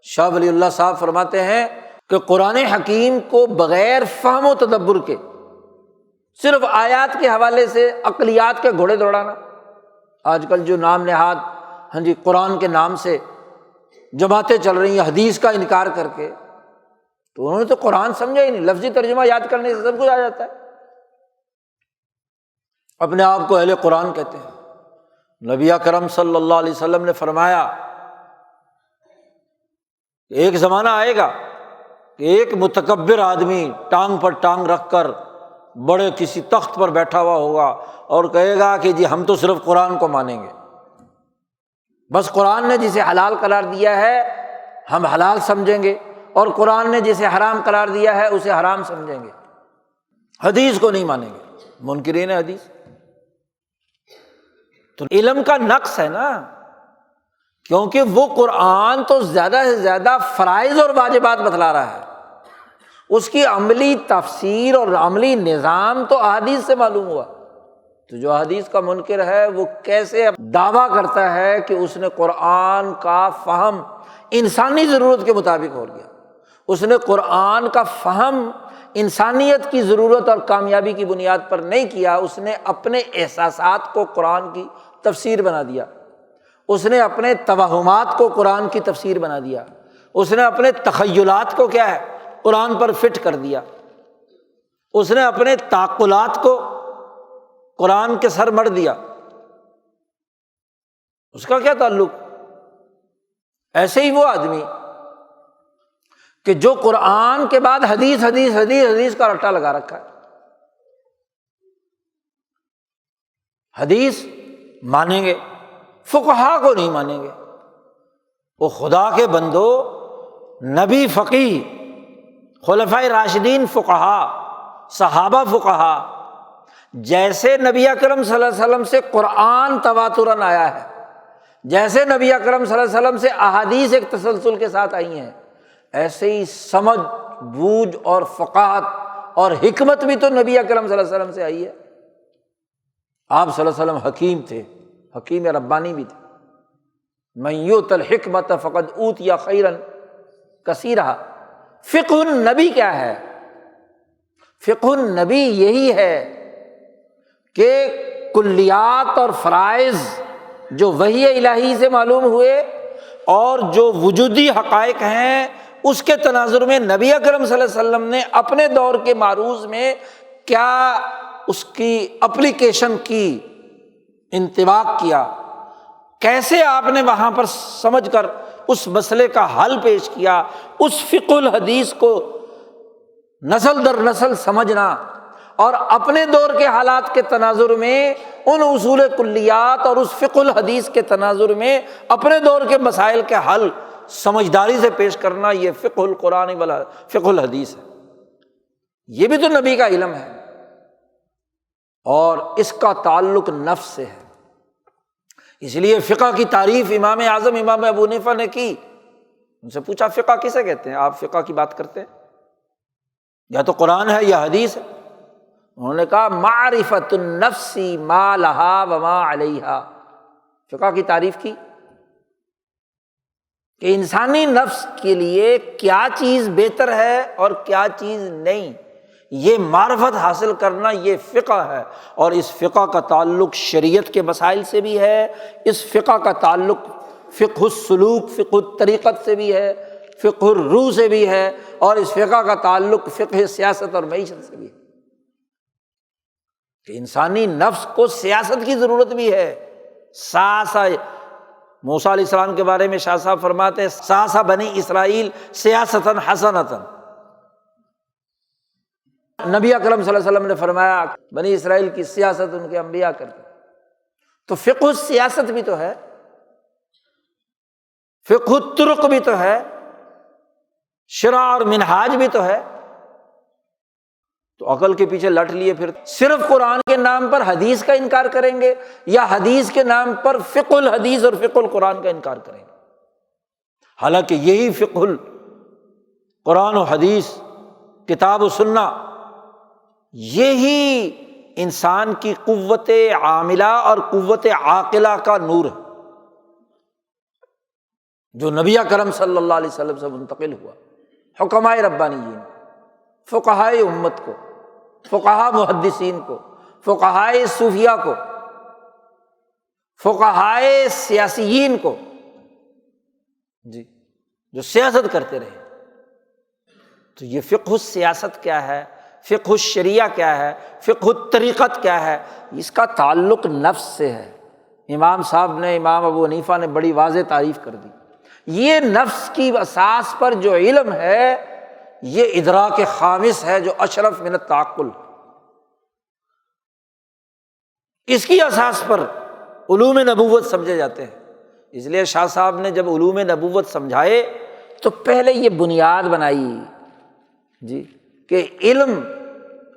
شاہ ولی اللہ صاحب فرماتے ہیں کہ قرآن حکیم کو بغیر فہم و تدبر کے صرف آیات کے حوالے سے عقلیات کے گھوڑے دوڑانا، آج کل جو نام نہاد ہاں جی قرآن کے نام سے جماعتیں چل رہی ہیں حدیث کا انکار کر کے، تو انہوں نے تو قرآن سمجھا ہی نہیں، لفظی ترجمہ یاد کرنے سے سب کچھ آ جاتا ہے، اپنے آپ کو اہل قرآن کہتے ہیں۔ نبی اکرم صلی اللہ علیہ وسلم نے فرمایا کہ ایک زمانہ آئے گا کہ ایک متکبر آدمی ٹانگ پر ٹانگ رکھ کر بڑے کسی تخت پر بیٹھا ہوا ہوگا اور کہے گا کہ جی ہم تو صرف قرآن کو مانیں گے، بس قرآن نے جسے حلال قرار دیا ہے ہم حلال سمجھیں گے، اور قرآن نے جسے حرام قرار دیا ہے اسے حرام سمجھیں گے، حدیث کو نہیں مانیں گے، منکرین حدیث۔ تو علم کا نقص ہے نا، کیونکہ وہ قرآن تو زیادہ سے زیادہ فرائض اور واجبات بتلا رہا ہے، اس کی عملی تفسیر اور عملی نظام تو احادیث سے معلوم ہوا۔ تو جو حدیث کا منکر ہے وہ کیسے دعویٰ کرتا ہے کہ اس نے قرآن کا فہم انسانی ضرورت کے مطابق ہو گیا، اس نے قرآن کا فہم انسانیت کی ضرورت اور کامیابی کی بنیاد پر نہیں کیا، اس نے اپنے احساسات کو قرآن کی تفسیر بنا دیا، اس نے اپنے توہمات کو قرآن کی تفسیر بنا دیا، اس نے اپنے تخیلات کو کیا ہے قرآن پر فٹ کر دیا، اس نے اپنے تعقلات کو قرآن کے سر مڑ دیا۔ اس کا کیا تعلق؟ ایسے ہی وہ آدمی کہ جو قرآن کے بعد حدیث حدیث حدیث حدیث کا رٹا لگا رکھا ہے، حدیث مانیں گے فقہا کو نہیں مانیں گے۔ وہ خدا کے بندو، نبی فقیہ، خلفائے راشدین فقہا، صحابہ فقہا، جیسے نبی اکرم صلی اللہ علیہ وسلم سے قرآن تواتراً آیا ہے، جیسے نبی اکرم صلی اللہ علیہ وسلم سے احادیث ایک تسلسل کے ساتھ آئی ہیں، ایسے ہی سمجھ بوجھ اور فقاہت اور حکمت بھی تو نبی اکرم صلی اللہ علیہ وسلم سے آئی ہے۔ آپ صلی اللہ علیہ وسلم حکیم تھے، حکیم ربانی بھی تھے۔ من یؤت الحکمت فقد اوتی خیرا کثیرا۔ فقہ النبی کیا ہے؟ فقہ النبی یہی ہے کہ کلیات اور فرائض جو وحی الہی سے معلوم ہوئے اور جو وجودی حقائق ہیں اس کے تناظر میں نبی اکرم صلی اللہ علیہ وسلم نے اپنے دور کے معروض میں کیا اس کی اپلیکیشن کی، انطباق کیا، کیسے آپ نے وہاں پر سمجھ کر اس مسئلے کا حل پیش کیا، اس فقہ الحدیث کو نسل در نسل سمجھنا اور اپنے دور کے حالات کے تناظر میں ان اصول کلیات اور اس فقہ الحدیث کے تناظر میں اپنے دور کے مسائل کے حل سمجھداری سے پیش کرنا، یہ فقہ القرآن والا فقہ الحدیث ہے۔ یہ بھی تو نبی کا علم ہے، اور اس کا تعلق نفس سے ہے۔ اس لیے فقہ کی تعریف امام اعظم امام ابو حنیفہ نے کی۔ ان سے پوچھا فقہ کسے کہتے ہیں؟ آپ فقہ کی بات کرتے ہیں، یا تو قرآن ہے یا حدیث ہے۔ انہوں نے کہا معرفت النفس ما لہا وما علیہا۔ فقہ کی تعریف کی کہ انسانی نفس کے لیے کیا چیز بہتر ہے اور کیا چیز نہیں، یہ معرفت حاصل کرنا یہ فقہ ہے۔ اور اس فقہ کا تعلق شریعت کے مسائل سے بھی ہے، اس فقہ کا تعلق فقہ السلوک، فقہ الطریقت سے بھی ہے، فقہ الروح سے بھی ہے، اور اس فقہ کا تعلق فقہ سیاست اور معیشت سے بھی ہے کہ انسانی نفس کو سیاست کی ضرورت بھی ہے۔ ساسا موسیٰ علیہ السلام کے بارے میں شاہ صاحب فرماتے ہیں ساسا بنی اسرائیل سیاستاً حسنتاً۔ نبی اکرم صلی اللہ علیہ وسلم نے فرمایا بنی اسرائیل کی سیاست ان کے انبیاء کرتے۔ تو فقہ السیاست بھی تو ہے، فقہ الطرق بھی تو ہے، شرع اور منہاج بھی تو ہے۔ تو عقل کے پیچھے لٹ لیے پھر صرف قرآن کے نام پر حدیث کا انکار کریں گے، یا حدیث کے نام پر فقہ الحدیث اور فقہ القرآن کا انکار کریں گے؟ حالانکہ یہی فقہ القرآن و حدیث، کتاب و سنہ، یہی انسان کی قوت عاملہ اور قوت عاقلہ کا نور ہے جو نبی اکرم صلی اللہ علیہ وسلم سے منتقل ہوا۔ حکمائے ربانیین، فقہائے امت کو، فقہا محدثین کو، فقہائے صوفیہ کو، فقہائے سیاسیین کو، جی جو سیاست کرتے رہے، تو یہ فقہ السیاست کیا ہے، فقہ الشریعہ کیا ہے، فقہ الطریقت کیا ہے، اس کا تعلق نفس سے ہے۔ امام صاحب نے، امام ابو حنیفہ نے بڑی واضح تعریف کر دی، یہ نفس کی اساس پر جو علم ہے یہ ادراک خامس ہے جو اشرف من التعقل، اس کی اساس پر علوم نبوت سمجھے جاتے ہیں۔ اس لیے شاہ صاحب نے جب علوم نبوت سمجھائے تو پہلے یہ بنیاد بنائی جی کہ علم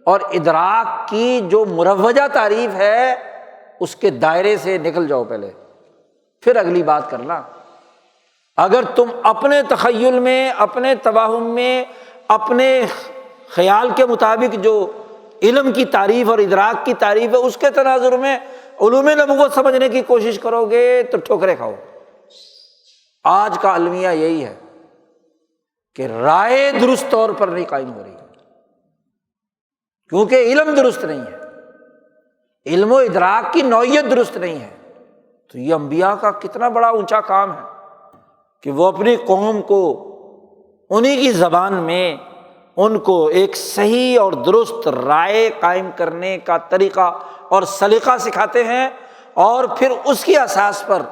اور ادراک کی جو مروجہ تعریف ہے اس کے دائرے سے نکل جاؤ پہلے، پھر اگلی بات کرنا۔ اگر تم اپنے تخیل میں، اپنے توہم میں، اپنے خیال کے مطابق جو علم کی تعریف اور ادراک کی تعریف ہے اس کے تناظر میں علوم نبوت سمجھنے کی کوشش کرو گے تو ٹھوکریں کھاؤ۔ آج کا المیہ یہی ہے کہ رائے درست طور پر نہیں قائم ہو رہی کیونکہ علم درست نہیں ہے، علم و ادراک کی نوعیت درست نہیں ہے۔ تو یہ انبیاء کا کتنا بڑا اونچا کام ہے کہ وہ اپنی قوم کو انہی کی زبان میں ان کو ایک صحیح اور درست رائے قائم کرنے کا طریقہ اور سلیقہ سکھاتے ہیں، اور پھر اس کی اساس پر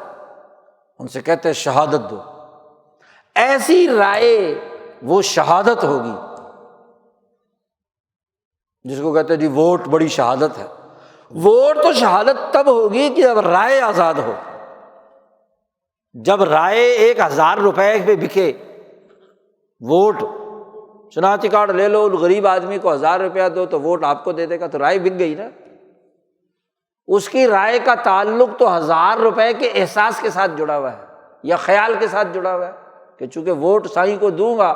ان سے کہتے ہیں شہادت دو۔ ایسی رائے وہ شہادت ہوگی جس کو کہتے ہیں جی ووٹ بڑی شہادت ہے۔ ووٹ تو شہادت تب ہوگی کہ جب رائے آزاد ہو، جب رائے 1000 روپے پہ بکے، ووٹ شناختی کارڈ لے لو، غریب آدمی کو 1000 روپیہ دو تو ووٹ آپ کو دے دے گا، تو رائے بک گئی نا۔ اس کی رائے کا تعلق تو 1000 روپے کے احساس کے ساتھ جڑا ہوا ہے یا خیال کے ساتھ جڑا ہوا ہے کہ چونکہ ووٹ سائیں کو دوں گا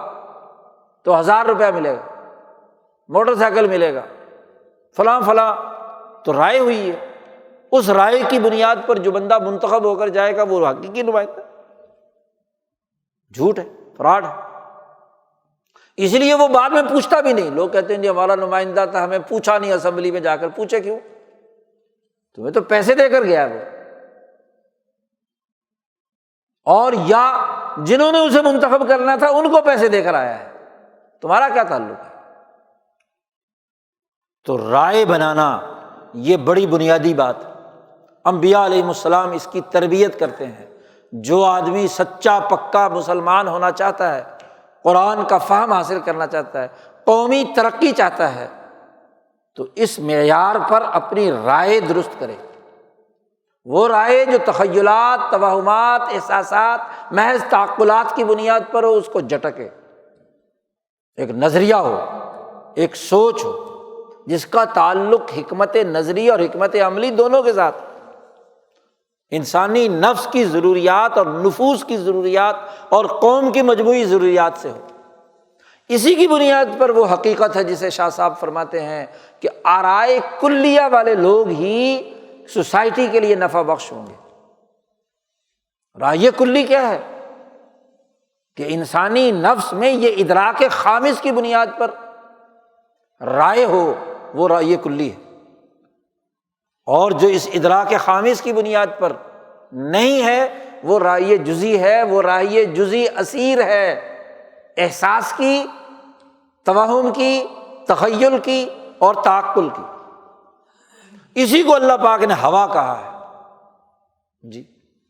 تو 1000 روپیہ ملے گا، موٹر سائیکل ملے گا، فلاں فلاں، تو رائے ہوئی ہے۔ اس رائے کی بنیاد پر جو بندہ منتخب ہو کر جائے گا وہ حقیقی نمائندہ، جھوٹ ہے، فراڈ ہے۔ اس لیے وہ بعد میں پوچھتا بھی نہیں۔ لوگ کہتے ہیں جی ہمارا نمائندہ تھا، ہمیں پوچھا نہیں اسمبلی میں جا کر۔ پوچھے کیوں؟ تمہیں تو پیسے دے کر گیا وہ، اور یا جنہوں نے اسے منتخب کرنا تھا ان کو پیسے دے کر آیا ہے، تمہارا کیا تعلق ہے؟ تو رائے بنانا یہ بڑی بنیادی بات، انبیاء علیہ السلام اس کی تربیت کرتے ہیں۔ جو آدمی سچا پکا مسلمان ہونا چاہتا ہے، قرآن کا فہم حاصل کرنا چاہتا ہے، قومی ترقی چاہتا ہے، تو اس معیار پر اپنی رائے درست کرے۔ وہ رائے جو تخیلات، توہمات، احساسات، محض تعقلات کی بنیاد پر ہو، اس کو جھٹکے، ایک نظریہ ہو، ایک سوچ ہو جس کا تعلق حکمت نظری اور حکمت عملی دونوں کے ساتھ، انسانی نفس کی ضروریات اور نفوس کی ضروریات اور قوم کی مجموعی ضروریات سے ہو۔ اسی کی بنیاد پر وہ حقیقت ہے جسے شاہ صاحب فرماتے ہیں کہ آرائے کلیہ والے لوگ ہی سوسائٹی کے لیے نفع بخش ہوں گے۔ رائے کلی کیا ہے؟ کہ انسانی نفس میں یہ ادراک خامس کی بنیاد پر رائے ہو، وہ رائے کلی ہے۔ اور جو اس ادراک خامس کی بنیاد پر نہیں ہے وہ رائے جزئی ہے، وہ رائے جزئی اسیر ہے احساس کی، توہم کی، تخیل کی اور تعقل کی۔ اسی کو اللہ پاک نے ہوا کہا ہے جی،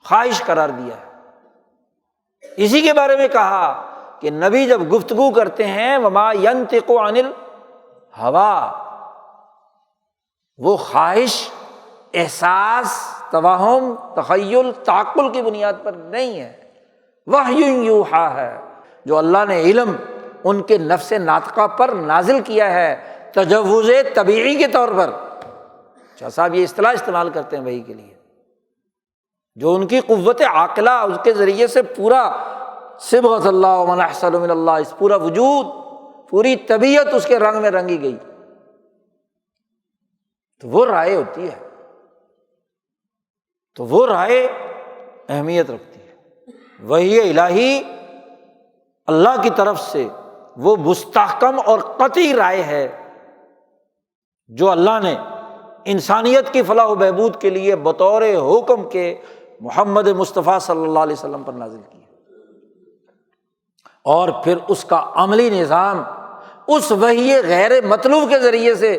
خواہش قرار دیا ہے۔ اسی کے بارے میں کہا کہ نبی جب گفتگو کرتے ہیں وما ینطق عن الہویٰ، وہ خواہش، احساس، توہم، تخیل، تعقل کی بنیاد پر نہیں ہے، وحی یوحیٰ ہے جو اللہ نے علم ان کے نفس ناطقہ پر نازل کیا ہے تجوز طبیعی کے طور پر۔ شاہ صاحب یہ اصطلاح استعمال کرتے ہیں وحی کے لیے، جو ان کی قوت عاقلہ اس کے ذریعے سے پورا صبغۃ اللہ ومن احسن من اللہ، اس پورا وجود، پوری طبیعت اس کے رنگ میں رنگی گئی، تو وہ رائے ہوتی ہے، تو وہ رائے اہمیت رکھتی ہے۔ وحی الہی اللہ کی طرف سے وہ مستحکم اور قطعی رائے ہے جو اللہ نے انسانیت کی فلاح و بہبود کے لیے بطور حکم کے محمد مصطفیٰ صلی اللہ علیہ وسلم پر نازل کی، اور پھر اس کا عملی نظام اس وحی غیر مطلوب کے ذریعے سے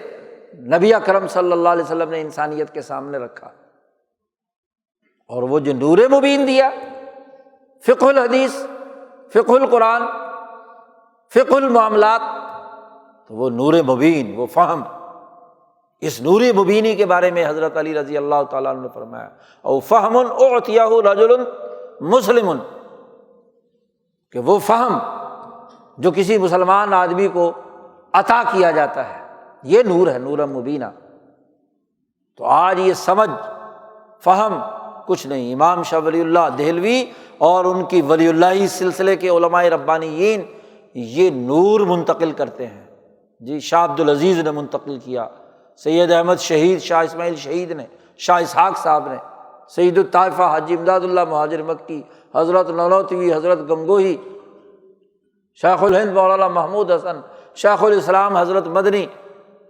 نبی اکرم صلی اللہ علیہ وسلم نے انسانیت کے سامنے رکھا، اور وہ جو نور مبین دیا، فقہ الحدیث، فقہ القرآن، فقہ المعاملات، تو وہ نور مبین، وہ فہم، اس نور مبینی کے بارے میں حضرت علی رضی اللہ تعالیٰ عنہ نے فرمایا او فہم اعطیہ رجل مسلم، کہ وہ فہم جو کسی مسلمان آدمی کو عطا کیا جاتا ہے، یہ نور ہے، نور مبینہ۔ تو آج یہ سمجھ فہم کچھ نہیں۔ امام شاہ ولی اللہ دہلوی اور ان کی ولی اللہ سلسلے کے علماء ربانیین یہ نور منتقل کرتے ہیں۔ جی شاہ عبدالعزیز نے منتقل کیا، سید احمد شہید، شاہ اسماعیل شہید نے، شاہ اسحاق صاحب نے، سید الطائفہ حاجی امداد اللہ مہاجر مکی، حضرت نانوتوی، حضرت گنگوہی، شیخ الہند مولانا محمود حسن، شیخ الاسلام حضرت مدنی،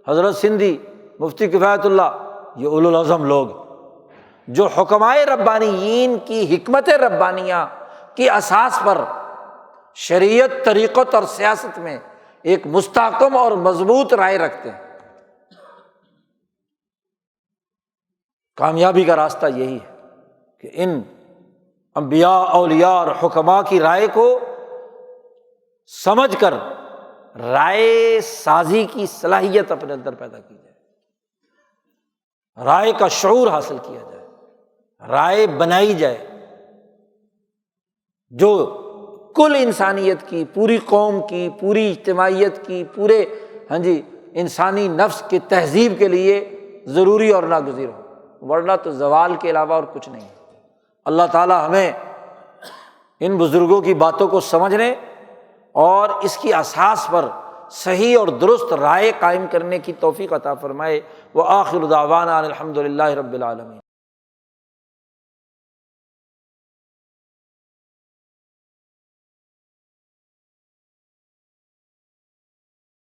حضرت سندھی، مفتی کفایت اللہ، یہ اولو العزم لوگ جو حکمائے ربانیین کی حکمت ربانیہ کی اساس پر شریعت، طریقت اور سیاست میں ایک مستحکم اور مضبوط رائے رکھتے ہیں۔ کامیابی کا راستہ یہی ہے کہ ان انبیاء، اولیاء اور حکماء کی رائے کو سمجھ کر رائے سازی کی صلاحیت اپنے اندر پیدا کی جائے، رائے کا شعور حاصل کیا جائے، رائے بنائی جائے جو کل انسانیت کی، پوری قوم کی، پوری اجتماعیت کی، پورے انسانی نفس کی تہذیب کے لیے ضروری اور ناگزیر ہو، ورنہ تو زوال کے علاوہ اور کچھ نہیں ہے۔ اللہ تعالی ہمیں ان بزرگوں کی باتوں کو سمجھنے اور اس کی اساس پر صحیح اور درست رائے قائم کرنے کی توفیق عطا فرمائے۔ وآخر دعوانا الحمد للہ رب العالمین۔